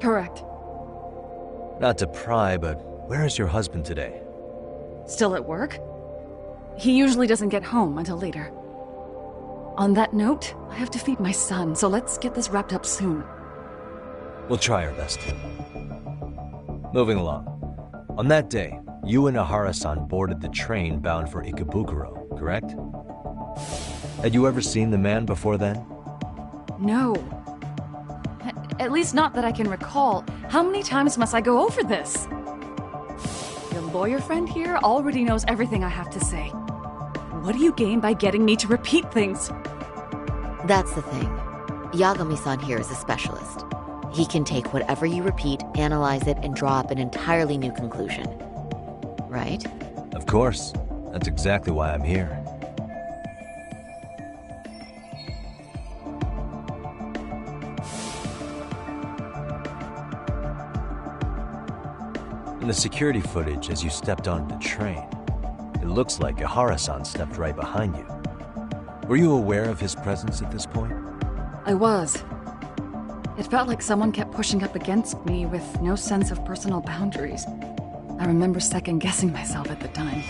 Correct. Not to pry, but where is your husband today? Still at work? He usually doesn't get home until later. On that note, I have to feed my son, so let's get this wrapped up soon. We'll try our best to. Moving along. On that day, you and Ahara-san boarded the train bound for Ikebukuro, correct? Had you ever seen the man before then? No. At least not that I can recall. How many times must I go over this? Your lawyer friend here already knows everything I have to say. What do you gain by getting me to repeat things? That's the thing. Yagami-san here is a specialist. He can take whatever you repeat, analyze it, and draw up an entirely new conclusion. Right? Of course. That's exactly why I'm here. In the security footage as you stepped onto the train, it looks like Ahara-san stepped right behind you. Were you aware of his presence at this point? I was. It felt like someone kept pushing up against me with no sense of personal boundaries. I remember second-guessing myself at the time,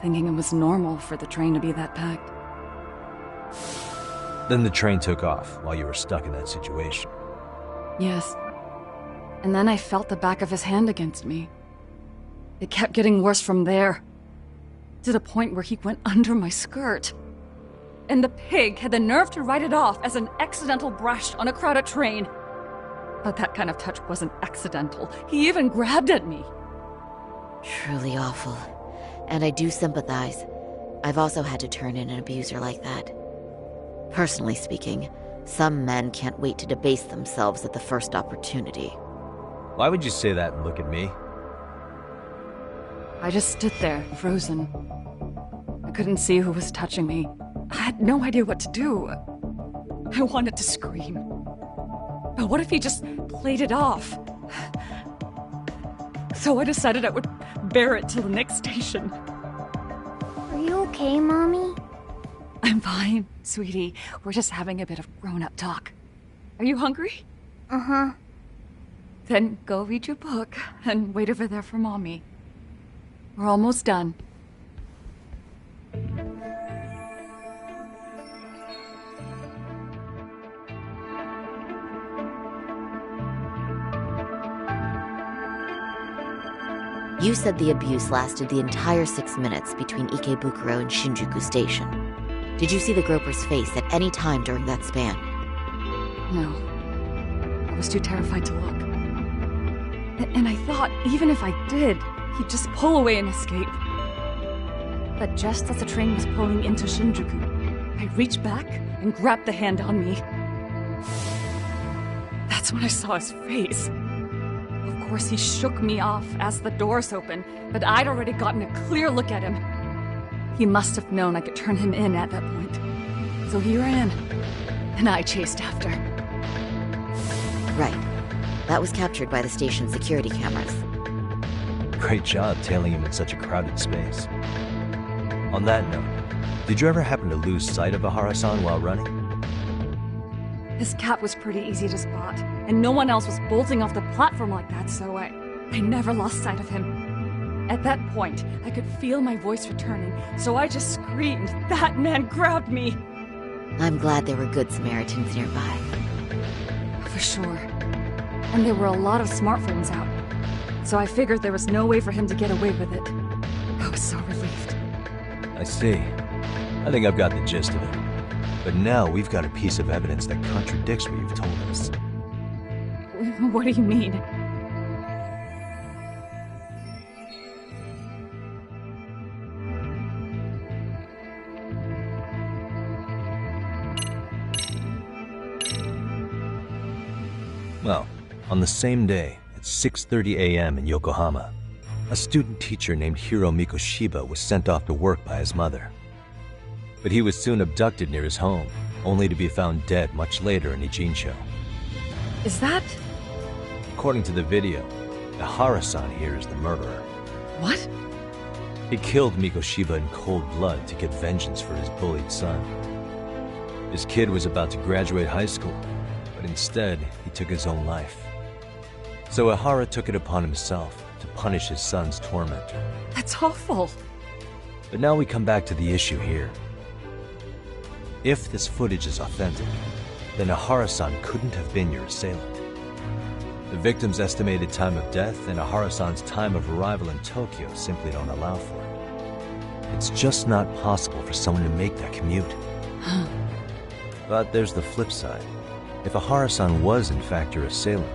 thinking it was normal for the train to be that packed. Then the train took off while you were stuck in that situation. Yes. And then I felt the back of his hand against me. It kept getting worse from there, to the point where he went under my skirt. And the pig had the nerve to write it off as an accidental brush on a crowded train. But that kind of touch wasn't accidental. He even grabbed at me. Truly awful. And I do sympathize. I've also had to turn in an abuser like that. Personally speaking, some men can't wait to debase themselves at the first opportunity. Why would you say that and look at me? I just stood there, frozen. I couldn't see who was touching me. I had no idea what to do. I wanted to scream. But what if he just played it off? So I decided I would bear it till the next station. Are you okay, Mommy? I'm fine, sweetie. We're just having a bit of grown-up talk. Are you hungry? Uh-huh. Then go read your book and wait over there for Mommy. We're almost done. You said the abuse lasted the entire 6 minutes between Ikebukuro and Shinjuku Station. Did you see the groper's face at any time during that span? No. I was too terrified to look. And I thought, even if I did, he'd just pull away and escape. But just as the train was pulling into Shinjuku, I reached back and grabbed the hand on me. That's when I saw his face. Of course, he shook me off as the doors opened, but I'd already gotten a clear look at him. He must have known I could turn him in at that point. So he ran, and I chased after. Right. That was captured by the station's security cameras. Great job tailing him in such a crowded space. On that note, did you ever happen to lose sight of Ahara-san while running? His cap was pretty easy to spot, and no one else was bolting off the platform like that, so I never lost sight of him. At that point, I could feel my voice returning, so I just screamed, "That man grabbed me!" I'm glad there were good Samaritans nearby. For sure. And there were a lot of smartphones out, so I figured there was no way for him to get away with it. I was so relieved. I see. I think I've got the gist of it. But now we've got a piece of evidence that contradicts what you've told us. What do you mean? Well, on the same day, at 6:30 a.m. in Yokohama, a student teacher named Hiro Mikoshiba was sent off to work by his mother. But he was soon abducted near his home, only to be found dead much later in Ijincho. Is that... According to the video, Ahara-san here is the murderer. What? He killed Mikoshiba in cold blood to get vengeance for his bullied son. His kid was about to graduate high school, but instead, he took his own life. So Ihara took it upon himself to punish his son's tormentor. That's awful. But now we come back to the issue here. If this footage is authentic, then Ihara-san couldn't have been your assailant. The victim's estimated time of death and Ihara-san's time of arrival in Tokyo simply don't allow for it. It's just not possible for someone to make that commute. But there's the flip side. If Ihara-san was in fact your assailant,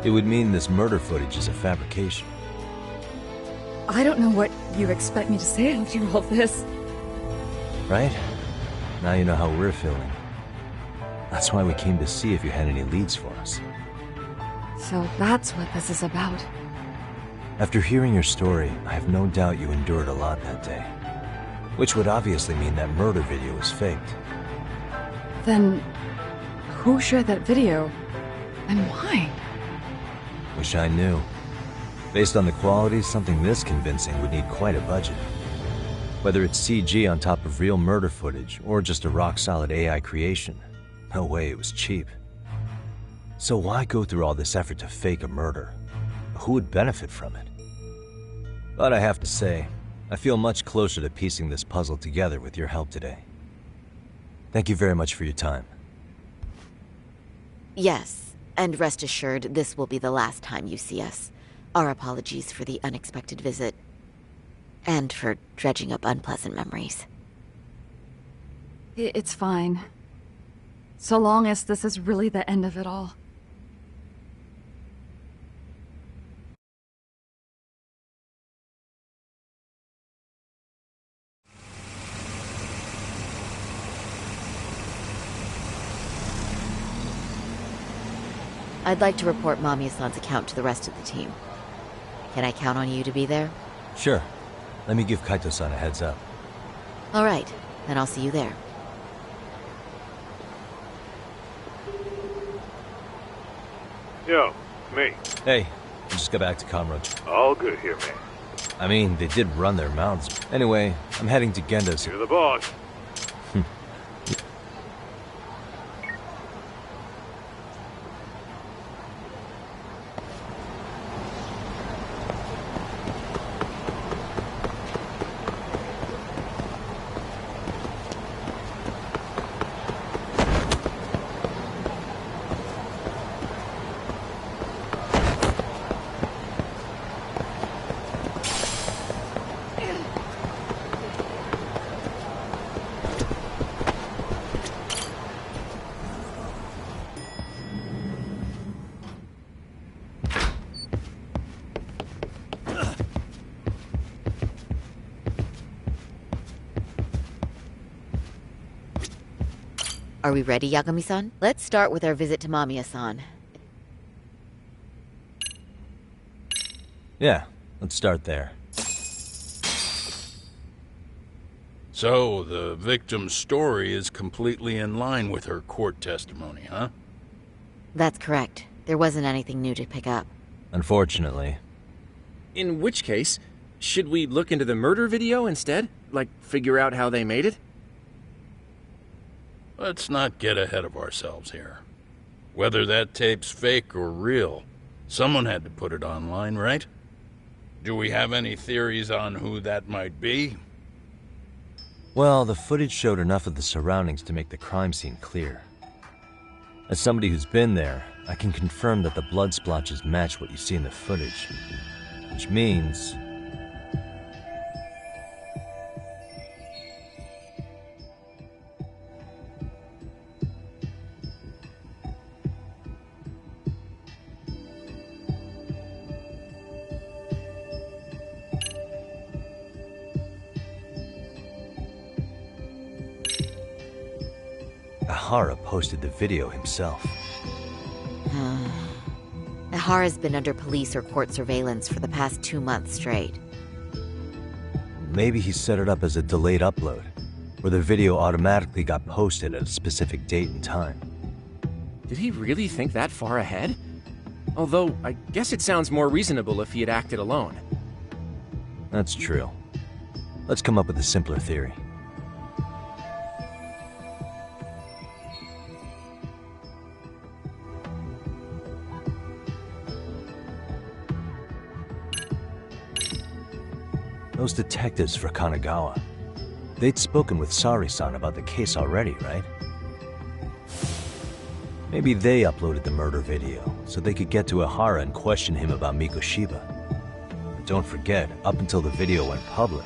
it would mean this murder footage is a fabrication. I don't know what you expect me to say after all this. Right? Now you know how we're feeling. That's why we came to see if you had any leads for us. So that's what this is about. After hearing your story, I have no doubt you endured a lot that day. Which would obviously mean that murder video was faked. Then, who shared that video? And why? Wish I knew. Based on the quality, something this convincing would need quite a budget. Whether it's CG on top of real murder footage, or just a rock-solid AI creation, no way it was cheap. So why go through all this effort to fake a murder? Who would benefit from it? But I have to say, I feel much closer to piecing this puzzle together with your help today. Thank you very much for your time. Yes, and rest assured, this will be the last time you see us. Our apologies for the unexpected visit. And for dredging up unpleasant memories. It's fine. So long as this is really the end of it all. I'd like to report Mamiya-san's account to the rest of the team. Can I count on you to be there? Sure. Let me give Kaito-san a heads up. All right, then I'll see you there. Yo, me. Hey, I just got back to Kamurocho. All good here, man. I mean, they did run their mouths. Anyway, I'm heading to Gendo's. You're the boss. Are we ready, Yagami-san? Let's start with our visit to Mamiya-san. Yeah, let's start there. So, the victim's story is completely in line with her court testimony, huh? That's correct. There wasn't anything new to pick up. Unfortunately. In which case, should we look into the murder video instead? Like, figure out how they made it? Let's not get ahead of ourselves here. Whether that tape's fake or real, someone had to put it online, right? Do we have any theories on who that might be? Well, the footage showed enough of the surroundings to make the crime scene clear. As somebody who's been there, I can confirm that the blood splotches match what you see in the footage. Which means... Ihara posted the video himself. Ihara's been under police or court surveillance for the past 2 months straight. Maybe he set it up as a delayed upload, where the video automatically got posted at a specific date and time. Did he really think that far ahead? Although, I guess it sounds more reasonable if he had acted alone. That's true. Let's come up with a simpler theory. Those detectives for Kanagawa. They'd spoken with Sari-san about the case already, right? Maybe they uploaded the murder video, so they could get to Ihara and question him about Mikoshiba. But don't forget, up until the video went public,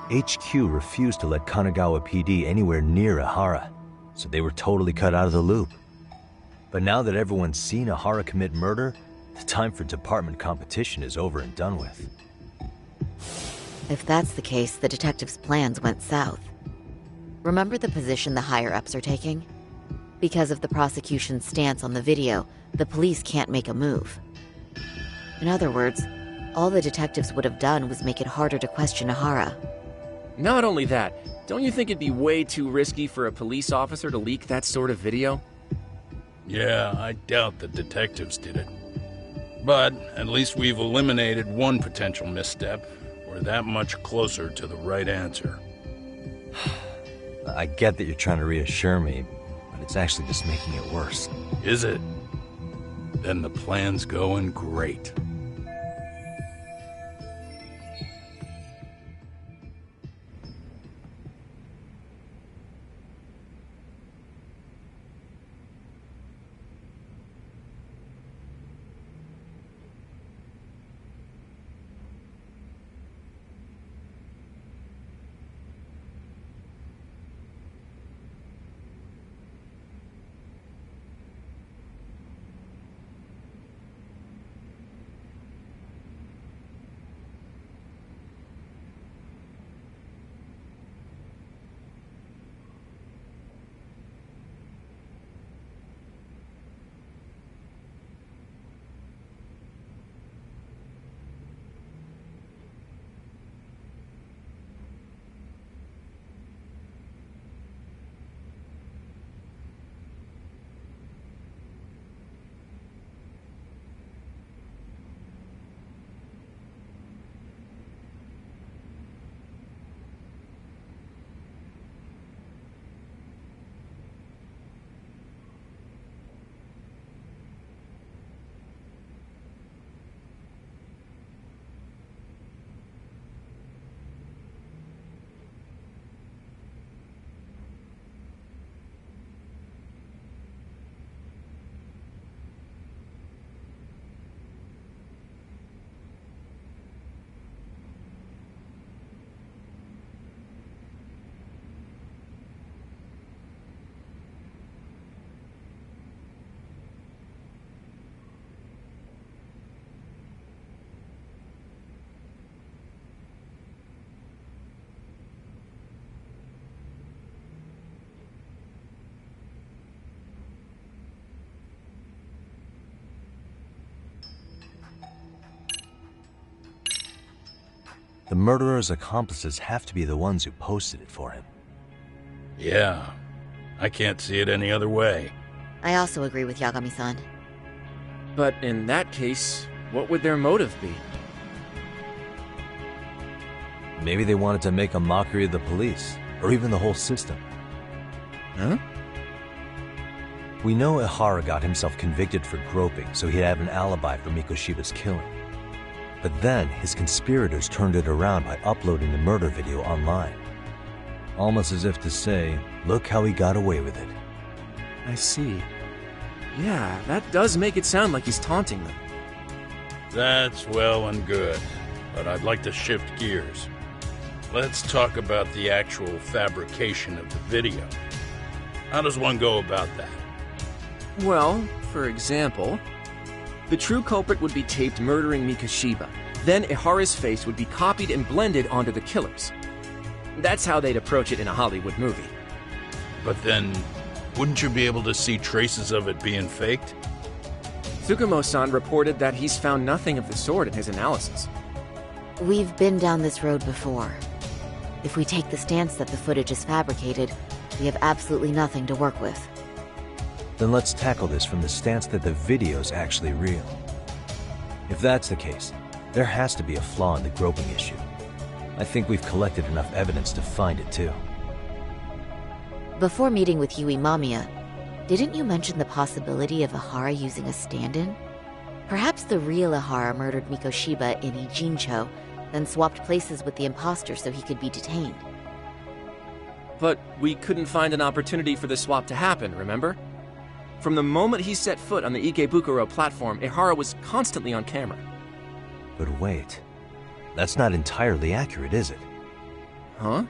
HQ refused to let Kanagawa PD anywhere near Ihara, so they were totally cut out of the loop. But now that everyone's seen Ihara commit murder, the time for department competition is over and done with. If that's the case, the detectives' plans went south. Remember the position the higher-ups are taking? Because of the prosecution's stance on the video, the police can't make a move. In other words, all the detectives would have done was make it harder to question Ihara. Not only that, don't you think it'd be way too risky for a police officer to leak that sort of video? Yeah, I doubt the detectives did it. But at least we've eliminated one potential misstep. We're that much closer to the right answer. I get that you're trying to reassure me, but it's actually just making it worse. Is it? Then the plan's going great. The murderer's accomplices have to be the ones who posted it for him. Yeah, I can't see it any other way. I also agree with Yagami-san. But in that case, what would their motive be? Maybe they wanted to make a mockery of the police, or even the whole system. Huh? We know Ihara got himself convicted for groping, so he'd have an alibi for Mikoshiba's killing. But then, his conspirators turned it around by uploading the murder video online. Almost as if to say, look how he got away with it. I see. Yeah, that does make it sound like he's taunting them. That's well and good, but I'd like to shift gears. Let's talk about the actual fabrication of the video. How does one go about that? Well, for example, the true culprit would be taped murdering Mikoshiba. Then Ihara's face would be copied and blended onto the killers. That's how they'd approach it in a Hollywood movie. But then, wouldn't you be able to see traces of it being faked? Tsukumo-san reported that he's found nothing of the sort in his analysis. We've been down this road before. If we take the stance that the footage is fabricated, we have absolutely nothing to work with. Then let's tackle this from the stance that the video's actually real. If that's the case, there has to be a flaw in the groping issue. I think we've collected enough evidence to find it too. Before meeting with Yui Mamiya, didn't you mention the possibility of Ihara using a stand-in? Perhaps the real Ihara murdered Mikoshiba in Ijincho, then swapped places with the imposter so he could be detained. But we couldn't find an opportunity for the swap to happen, remember? From the moment he set foot on the Ikebukuro platform, Ehara was constantly on camera. But wait, that's not entirely accurate, is it? Huh?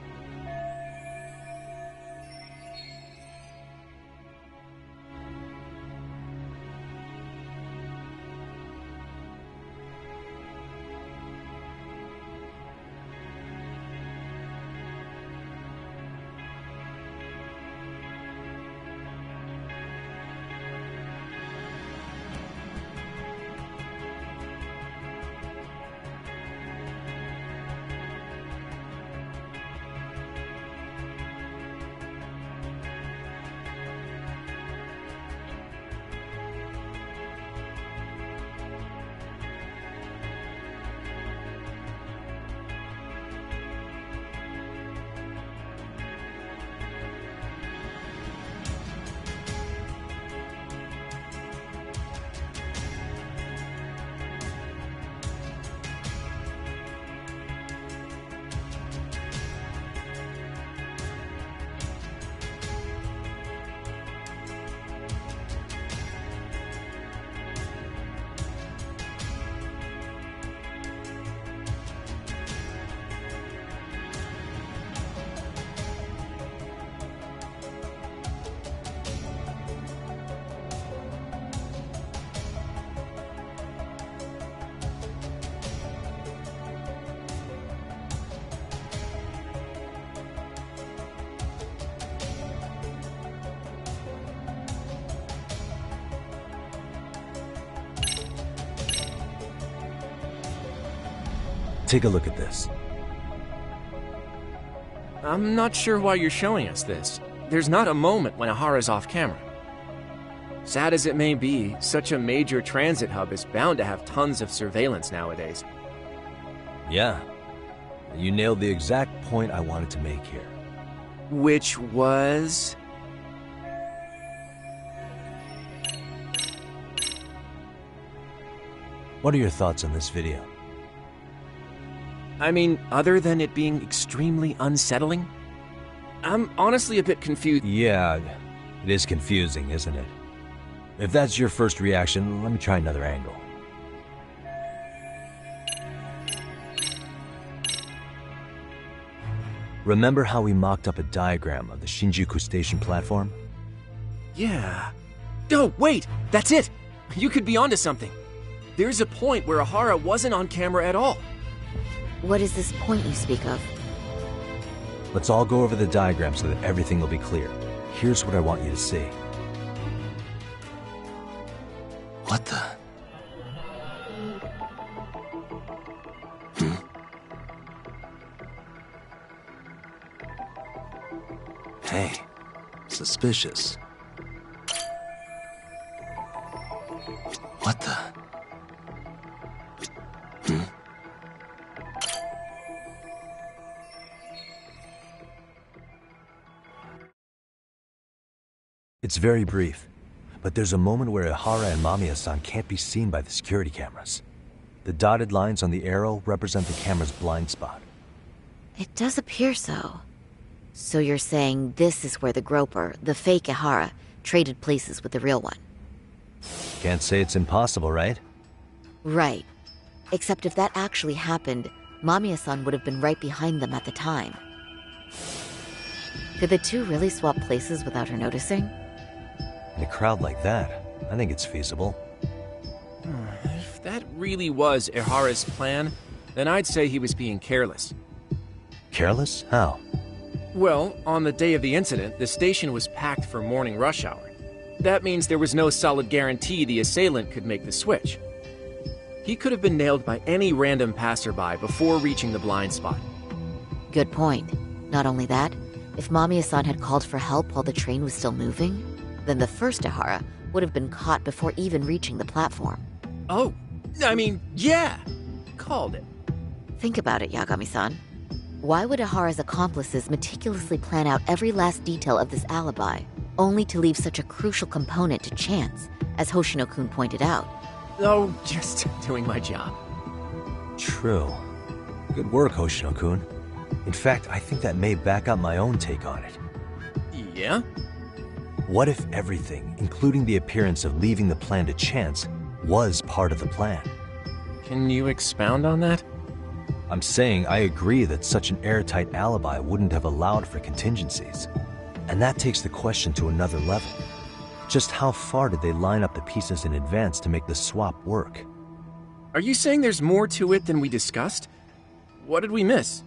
Take a look at this. I'm not sure why you're showing us this. There's not a moment when Ehara's off camera. Sad as it may be, such a major transit hub is bound to have tons of surveillance nowadays. Yeah. You nailed the exact point I wanted to make here. Which was... What are your thoughts on this video? I mean, other than it being extremely unsettling? I'm honestly a bit confused. Yeah, it is confusing, isn't it? If that's your first reaction, let me try another angle. Remember how we mocked up a diagram of the Shinjuku Station platform? Yeah. Oh, wait! That's it! You could be onto something. There's a point where Ehara wasn't on camera at all. What is this point you speak of? Let's all go over the diagram so that everything will be clear. Here's what I want you to see. What the? Hey, suspicious. What the? It's very brief, but there's a moment where Ehara and Mamiya-san can't be seen by the security cameras. The dotted lines on the arrow represent the camera's blind spot. It does appear so. So you're saying this is where the Groper, the fake Ehara, traded places with the real one? Can't say it's impossible, right? Right. Except if that actually happened, Mamiya-san would have been right behind them at the time. Could the two really swap places without her noticing? In a crowd like that, I think it's feasible. If that really was Ehara's plan, then I'd say he was being careless. Careless? How? Well, on the day of the incident, the station was packed for morning rush hour. That means there was no solid guarantee the assailant could make the switch. He could have been nailed by any random passerby before reaching the blind spot. Good point. Not only that, if Mamiya-san had called for help while the train was still moving, then the first Ehara would have been caught before even reaching the platform. Oh, I mean, yeah! Called it. Think about it, Yagami-san. Why would Ehara's accomplices meticulously plan out every last detail of this alibi, only to leave such a crucial component to chance, as Hoshino-kun pointed out? Oh, just doing my job. True. Good work, Hoshino-kun. In fact, I think that may back up my own take on it. Yeah? What if everything, including the appearance of leaving the plan to chance, was part of the plan? Can you expound on that? I'm saying I agree that such an airtight alibi wouldn't have allowed for contingencies. And that takes the question to another level. Just how far did they line up the pieces in advance to make the swap work? Are you saying there's more to it than we discussed? What did we miss?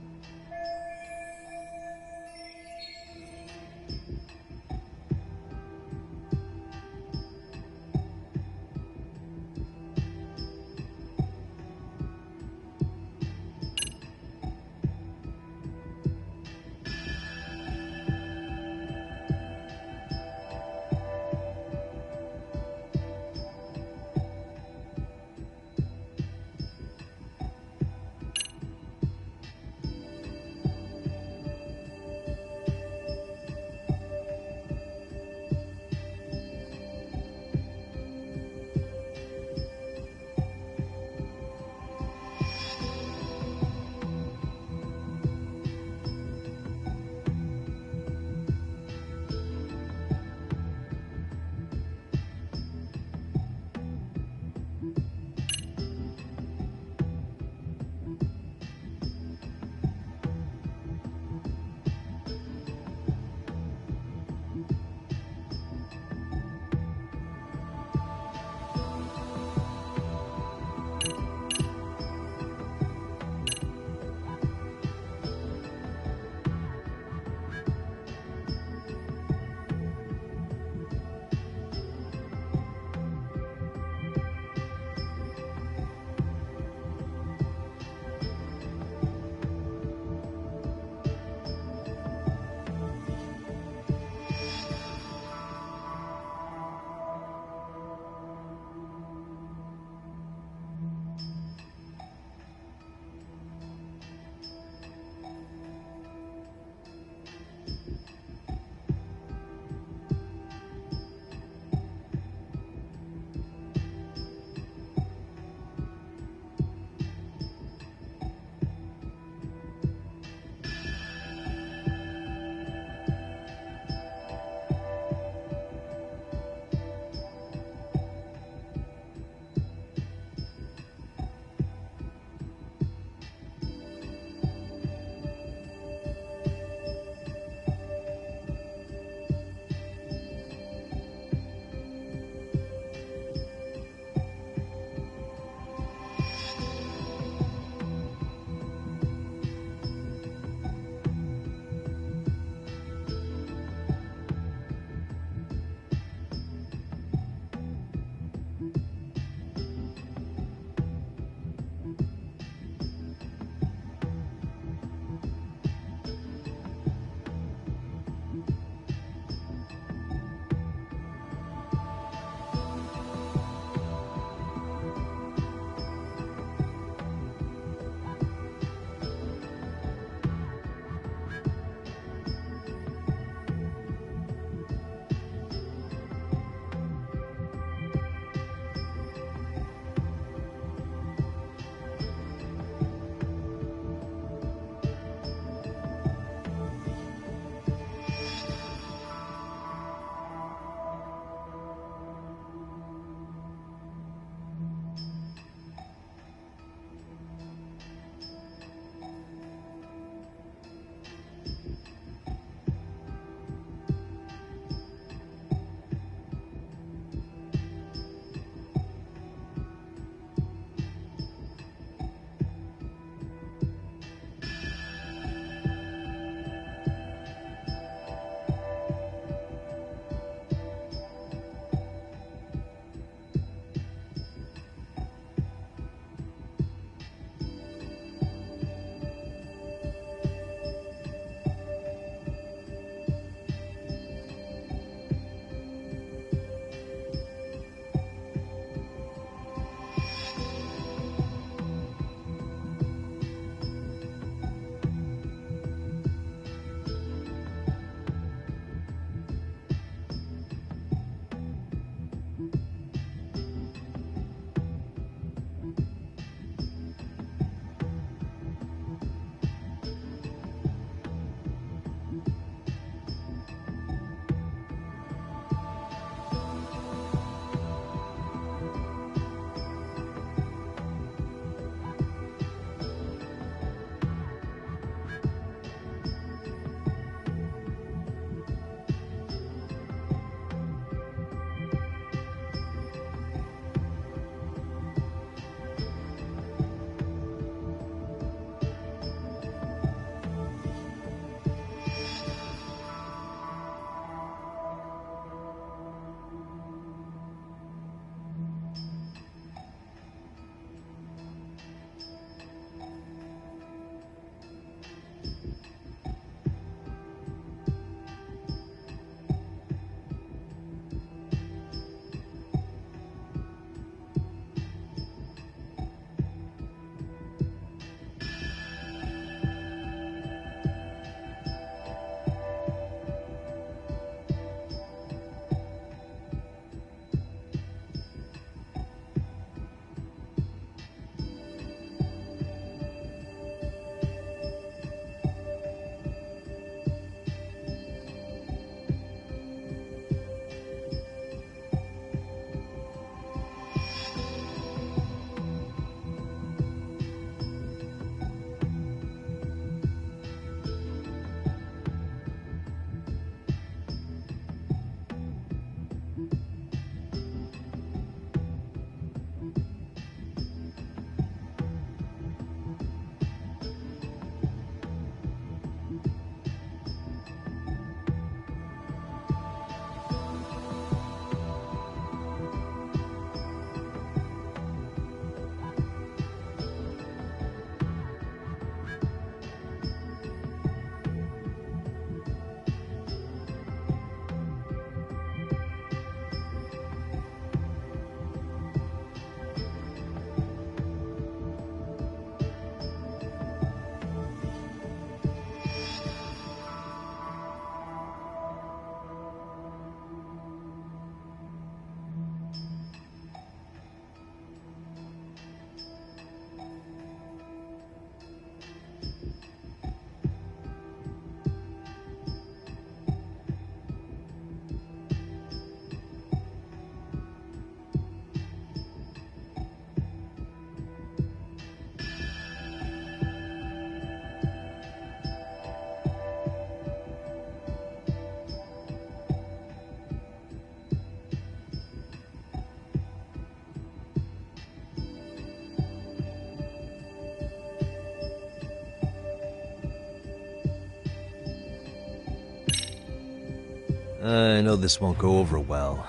I know this won't go over well,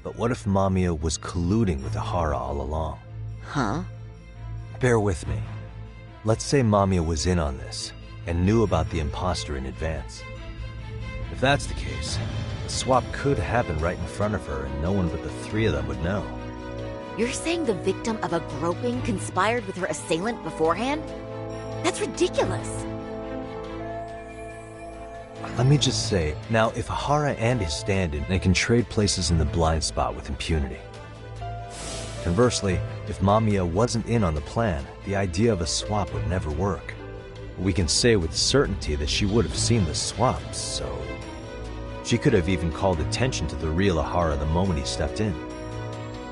but what if Mamiya was colluding with Ihara all along? Huh? Bear with me. Let's say Mamiya was in on this, and knew about the imposter in advance. If that's the case, the swap could happen right in front of her and no one but the three of them would know. You're saying the victim of a groping conspired with her assailant beforehand? That's ridiculous. Let me just say, now if Ihara and his stand-in, they can trade places in the blind spot with impunity. Conversely, if Mamiya wasn't in on the plan, the idea of a swap would never work. We can say with certainty that she would have seen the swap, so... She could have even called attention to the real Ihara the moment he stepped in.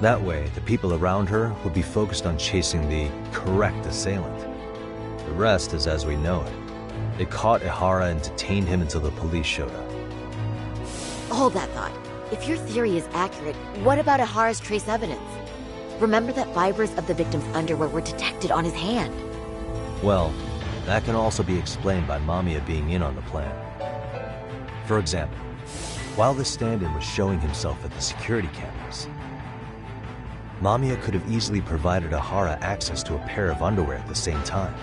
That way, the people around her would be focused on chasing the correct assailant. The rest is as we know it. They caught Ihara and detained him until the police showed up. Hold that thought. If your theory is accurate, what about Ihara's trace evidence? Remember that fibers of the victim's underwear were detected on his hand. Well, that can also be explained by Mamiya being in on the plan. For example, while the stand-in was showing himself at the security cameras, Mamiya could have easily provided Ihara access to a pair of underwear at the same time.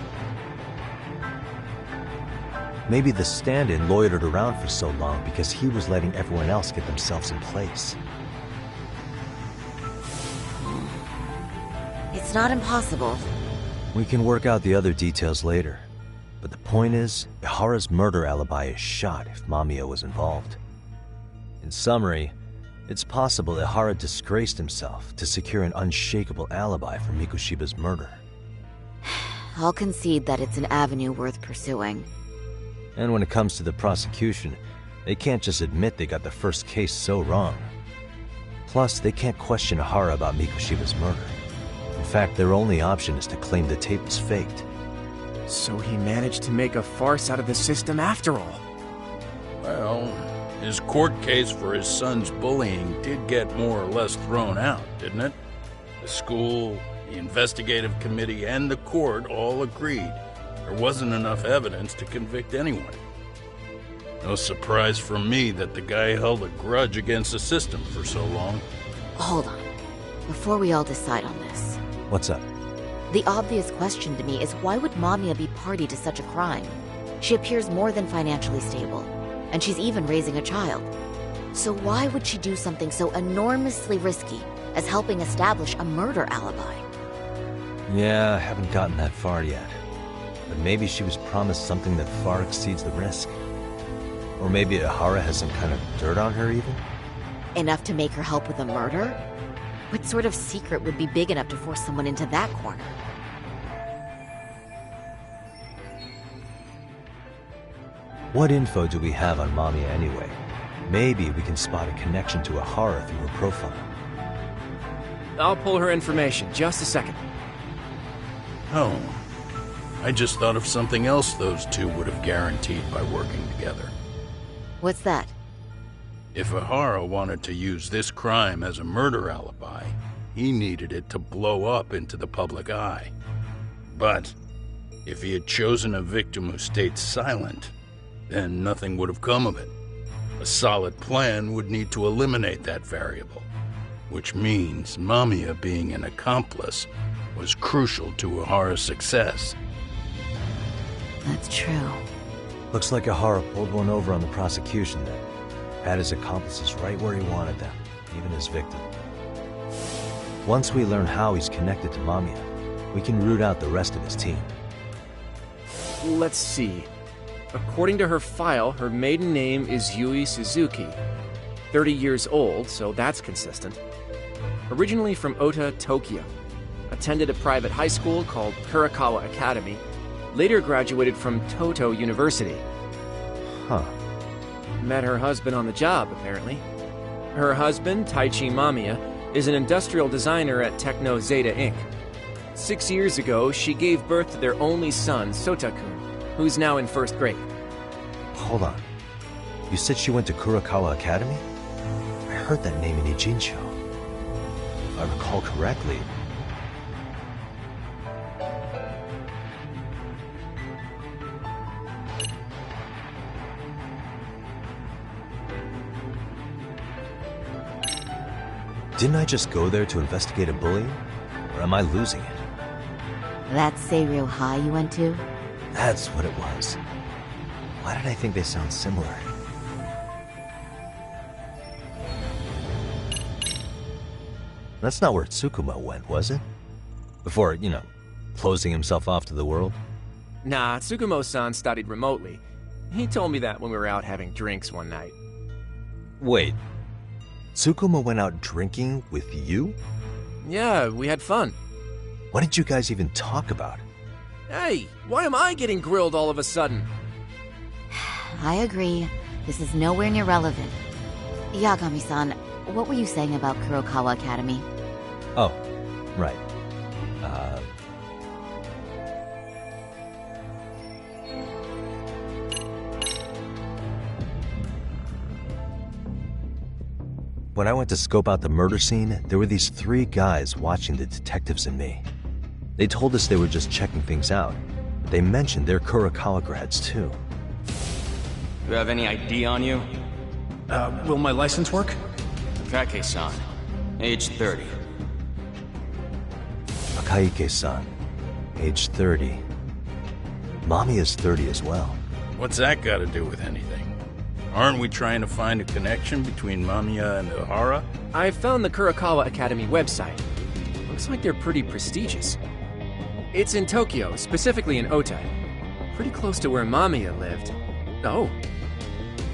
Maybe the stand-in loitered around for so long because he was letting everyone else get themselves in place. It's not impossible. We can work out the other details later. But the point is, Ihara's murder alibi is shot if Mamiya was involved. In summary, it's possible Ihara disgraced himself to secure an unshakable alibi for Mikoshiba's murder. I'll concede that it's an avenue worth pursuing. And when it comes to the prosecution, they can't just admit they got the first case so wrong. Plus, they can't question Ihara about Mikoshiba's murder. In fact, their only option is to claim the tape was faked. So he managed to make a farce out of the system after all. Well, his court case for his son's bullying did get more or less thrown out, didn't it? The school, the investigative committee, and the court all agreed there wasn't enough evidence to convict anyone. No surprise from me that the guy held a grudge against the system for so long. Hold on. Before we all decide on this. What's up? The obvious question to me is why would Mamiya be party to such a crime? She appears more than financially stable, and she's even raising a child. So why would she do something so enormously risky as helping establish a murder alibi? Yeah, I haven't gotten that far yet. But maybe she was promised something that far exceeds the risk. Or maybe Ihara has some kind of dirt on her even? Enough to make her help with a murder? What sort of secret would be big enough to force someone into that corner? What info do we have on Mamiya anyway? Maybe we can spot a connection to Ihara through her profile. I'll pull her information. Just a second. Oh. I just thought of something else those two would have guaranteed by working together. What's that? If Ihara wanted to use this crime as a murder alibi, he needed it to blow up into the public eye. But if he had chosen a victim who stayed silent, then nothing would have come of it. A solid plan would need to eliminate that variable, which means Mamiya being an accomplice was crucial to Ihara's success. That's true. Looks like Ihara pulled one over on the prosecution then. Had his accomplices right where he wanted them, even his victim. Once we learn how he's connected to Mamiya, we can root out the rest of his team. Let's see. According to her file, her maiden name is Yui Suzuki. 30 years old, so that's consistent. Originally from Ota, Tokyo. Attended a private high school called Kurakawa Academy. Later graduated from Toto University. Huh. Met her husband on the job, apparently. Her husband, Taichi Mamiya, is an industrial designer at Techno Zeta Inc. 6 years ago, she gave birth to their only son, Sota-kun, who's now in first grade. Hold on. You said she went to Kurakawa Academy? I heard that name in Ijincho. If I recall correctly... Didn't I just go there to investigate a bullying? Or am I losing it? That Seiryo High you went to? That's what it was. Why did I think they sound similar? That's not where Tsukumo went, was it? Before, closing himself off to the world? Nah, Tsukumo-san studied remotely. He told me that when we were out having drinks one night. Wait, Tsukumo went out drinking with you? Yeah, we had fun. What did you guys even talk about? Hey, why am I getting grilled all of a sudden? I agree. This is nowhere near relevant. Yagami-san, what were you saying about Kurokawa Academy? Oh, right. When I went to scope out the murder scene, there were these 3 guys watching the detectives and me. They told us they were just checking things out, but they mentioned they're Kurokawa grads too. You have any ID on you? Will my license work? Kake-san, age 30. Akaike-san, age 30. Mommy is 30 as well. What's that got to do with anything? Aren't we trying to find a connection between Mamiya and Ohara? I found the Kurokawa Academy website. Looks like they're pretty prestigious. It's in Tokyo, specifically in Ota. Pretty close to where Mamiya lived. Oh.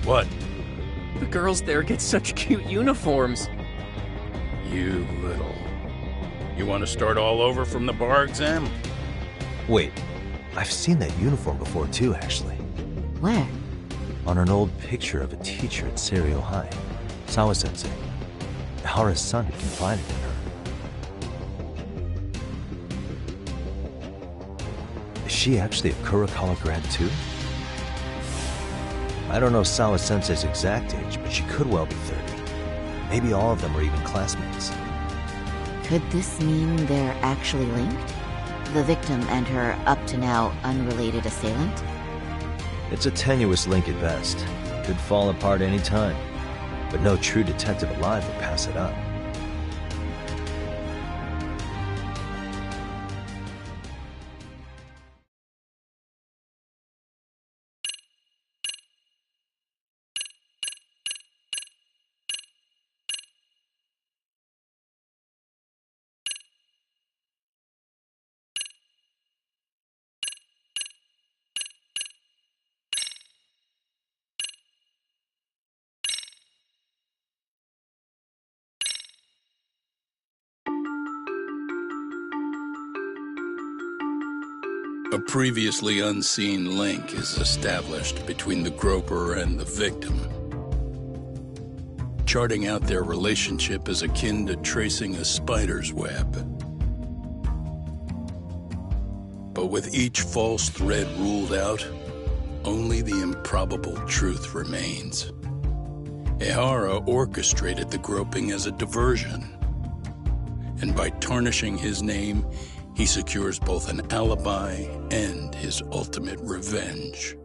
What? The girls there get such cute uniforms. You little... You want to start all over from the bar exam? Wait, I've seen that uniform before too, actually. Where? On an old picture of a teacher at Seiryo High, Sawa-sensei. Ihara's son confided in her. Is she actually a Kurokawa grad too? I don't know Sawa-sensei's exact age, but she could well be 30. Maybe all of them are even classmates. Could this mean they're actually linked? The victim and her up-to-now unrelated assailant? It's a tenuous link at best. Could fall apart any time. But no true detective alive would pass it up. A previously unseen link is established between the groper and the victim. Charting out their relationship is akin to tracing a spider's web. But with each false thread ruled out, only the improbable truth remains. Ehara orchestrated the groping as a diversion, and by tarnishing his name, he secures both an alibi and his ultimate revenge.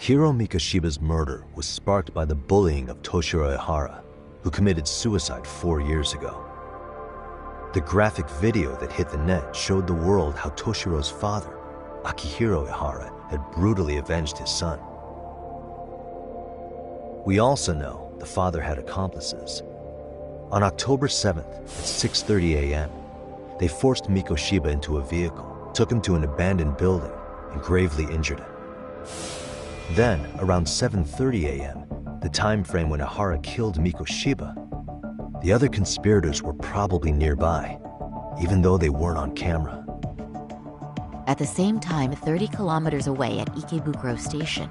Hiro Mikoshiba's murder was sparked by the bullying of Toshiro Ehara, who committed suicide 4 years ago. The graphic video that hit the net showed the world how Toshiro's father, Akihiro Ehara, had brutally avenged his son. We also know the father had accomplices. On October 7th at 6:30 a.m., they forced Mikoshiba into a vehicle, took him to an abandoned building, and gravely injured him. Then, around 7:30 a.m., the time frame when Ehara killed Mikoshiba, the other conspirators were probably nearby, even though they weren't on camera. At the same time, 30 kilometers away at Ikebukuro Station,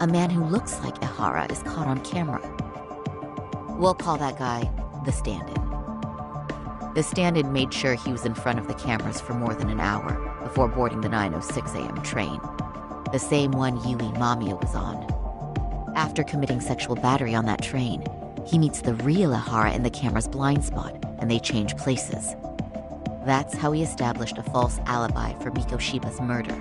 a man who looks like Ehara is caught on camera. We'll call that guy the stand-in. The stand-in made sure he was in front of the cameras for more than an hour. before boarding the 9:06 a.m. train, the same one Yui Mamiya was on. After committing sexual battery on that train, he meets the real Ihara in the camera's blind spot, and they change places. That's how he established a false alibi for Mikoshiba's murder.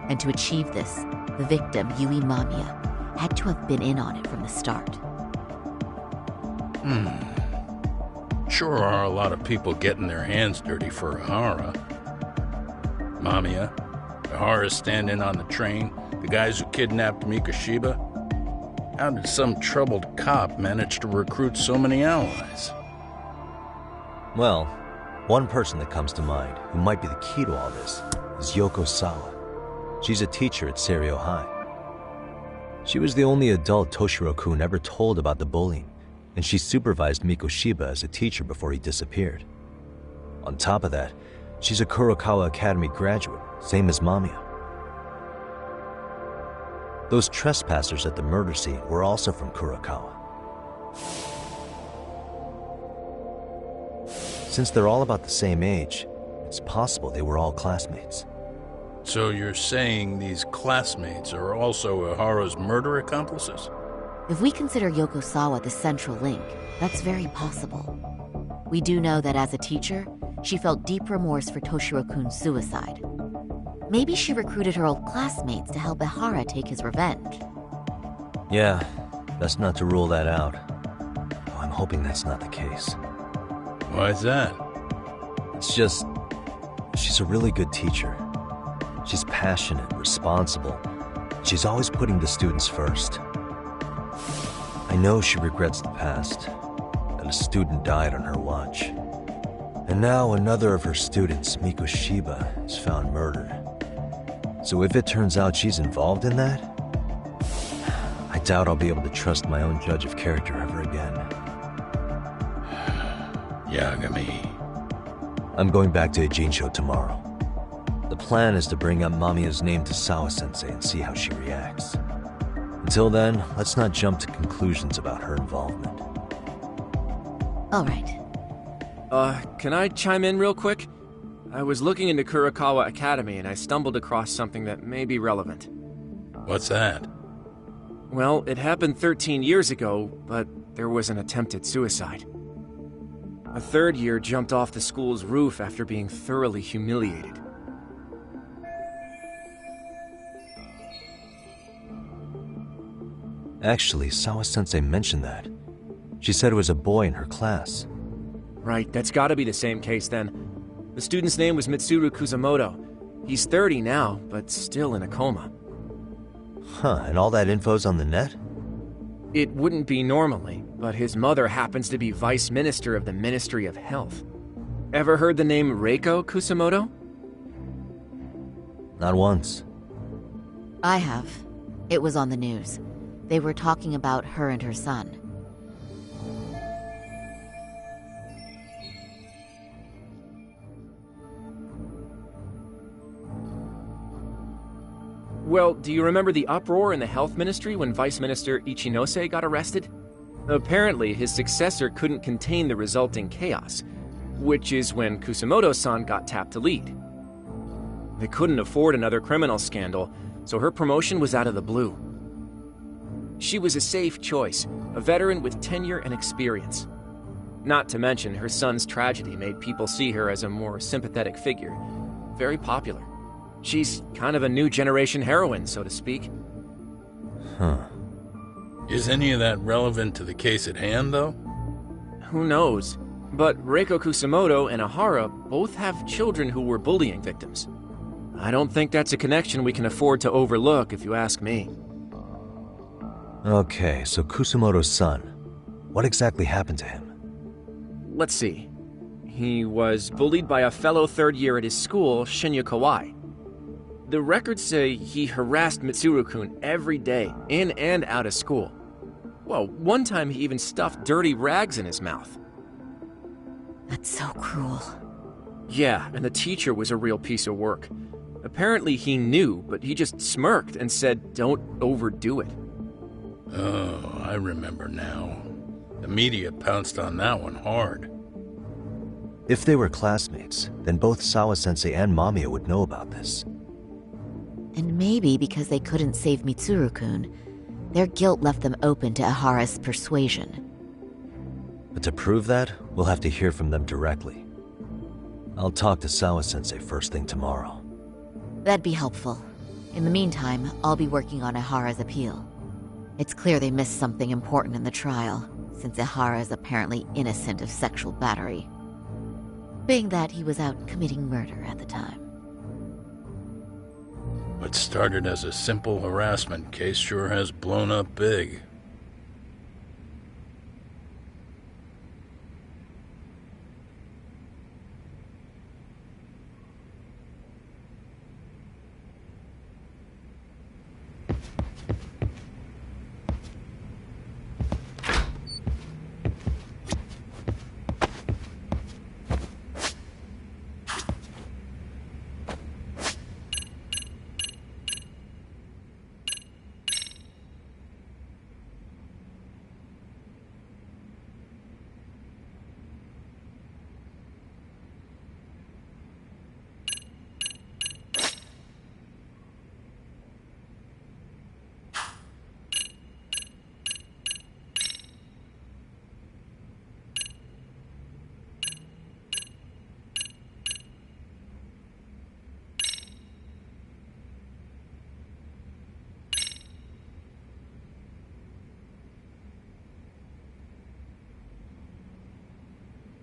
And to achieve this, the victim, Yui Mamiya, had to have been in on it from the start. Sure are a lot of people getting their hands dirty for Ihara. Mamiya, Ihara stand-in on the train, the guys who kidnapped Mikoshiba. How did some troubled cop manage to recruit so many allies? Well, one person that comes to mind who might be the key to all this is Yoko Sawa. She's a teacher at Seiryo High. She was the only adult Toshiro-kun ever told about the bullying, and she supervised Mikoshiba as a teacher before he disappeared. On top of that, she's a Kurokawa Academy graduate, same as Mamiya. Those trespassers at the murder scene were also from Kurokawa. Since they're all about the same age, it's possible they were all classmates. So you're saying these classmates are also Ihara's murder accomplices? If we consider Yoko Sawa the central link, that's very possible. We do know that as a teacher, she felt deep remorse for Toshiro-kun's suicide. Maybe she recruited her old classmates to help Ihara take his revenge. Yeah, best not to rule that out. Though I'm hoping that's not the case. Why's that? It's just, she's a really good teacher. She's passionate, responsible. She's always putting the students first. I know she regrets the past, that a student died on her watch. And now another of her students, Mikoshiba, is found murdered. So if it turns out she's involved in that, I doubt I'll be able to trust my own judge of character ever again. Yagami. I'm going back to Ijincho tomorrow. The plan is to bring up Mamiya's name to Sawa-sensei and see how she reacts. Until then, let's not jump to conclusions about her involvement. All right. Can I chime in real quick? I was looking into Kurokawa Academy and I stumbled across something that may be relevant. What's that? Well, it happened 13 years ago, but there was an attempted suicide. A third year jumped off the school's roof after being thoroughly humiliated. Actually, Sawa-sensei mentioned that. She said it was a boy in her class. Right, that's gotta be the same case then. The student's name was Mitsuru Kusamoto. He's 30 now, but still in a coma. Huh, and all that info's on the net? It wouldn't be normally, but his mother happens to be Vice Minister of the Ministry of Health. Ever heard the name Reiko Kusamoto? Not once. I have. It was on the news. They were talking about her and her son. Well, do you remember the uproar in the health ministry when Vice Minister Ichinose got arrested? Apparently, his successor couldn't contain the resulting chaos, which is when Kusamoto-san got tapped to lead. They couldn't afford another criminal scandal, so her promotion was out of the blue. She was a safe choice, a veteran with tenure and experience. Not to mention, her son's tragedy made people see her as a more sympathetic figure. Very popular. She's kind of a new generation heroine, so to speak. Huh. Is any of that relevant to the case at hand, though? Who knows? But Reiko Kusamoto and Ihara both have children who were bullying victims. I don't think that's a connection we can afford to overlook, if you ask me. Okay, so Kusamoto's son. What exactly happened to him? Let's see. He was bullied by a fellow third year at his school, Shinya Kawai. The records say he harassed Mitsuru-kun every day, in and out of school. Well, one time he even stuffed dirty rags in his mouth. That's so cruel. Yeah, and the teacher was a real piece of work. Apparently he knew, but he just smirked and said, "Don't overdo it." Oh, I remember now. The media pounced on that one hard. If they were classmates, then both Sawa-sensei and Mamiya would know about this. And maybe because they couldn't save Mitsuru-kun, their guilt left them open to Ihara's persuasion. But to prove that, we'll have to hear from them directly. I'll talk to Sawa-sensei first thing tomorrow. That'd be helpful. In the meantime, I'll be working on Ihara's appeal. It's clear they missed something important in the trial, since Ihara is apparently innocent of sexual battery. Being that he was out committing murder at the time. What started as a simple harassment case sure has blown up big.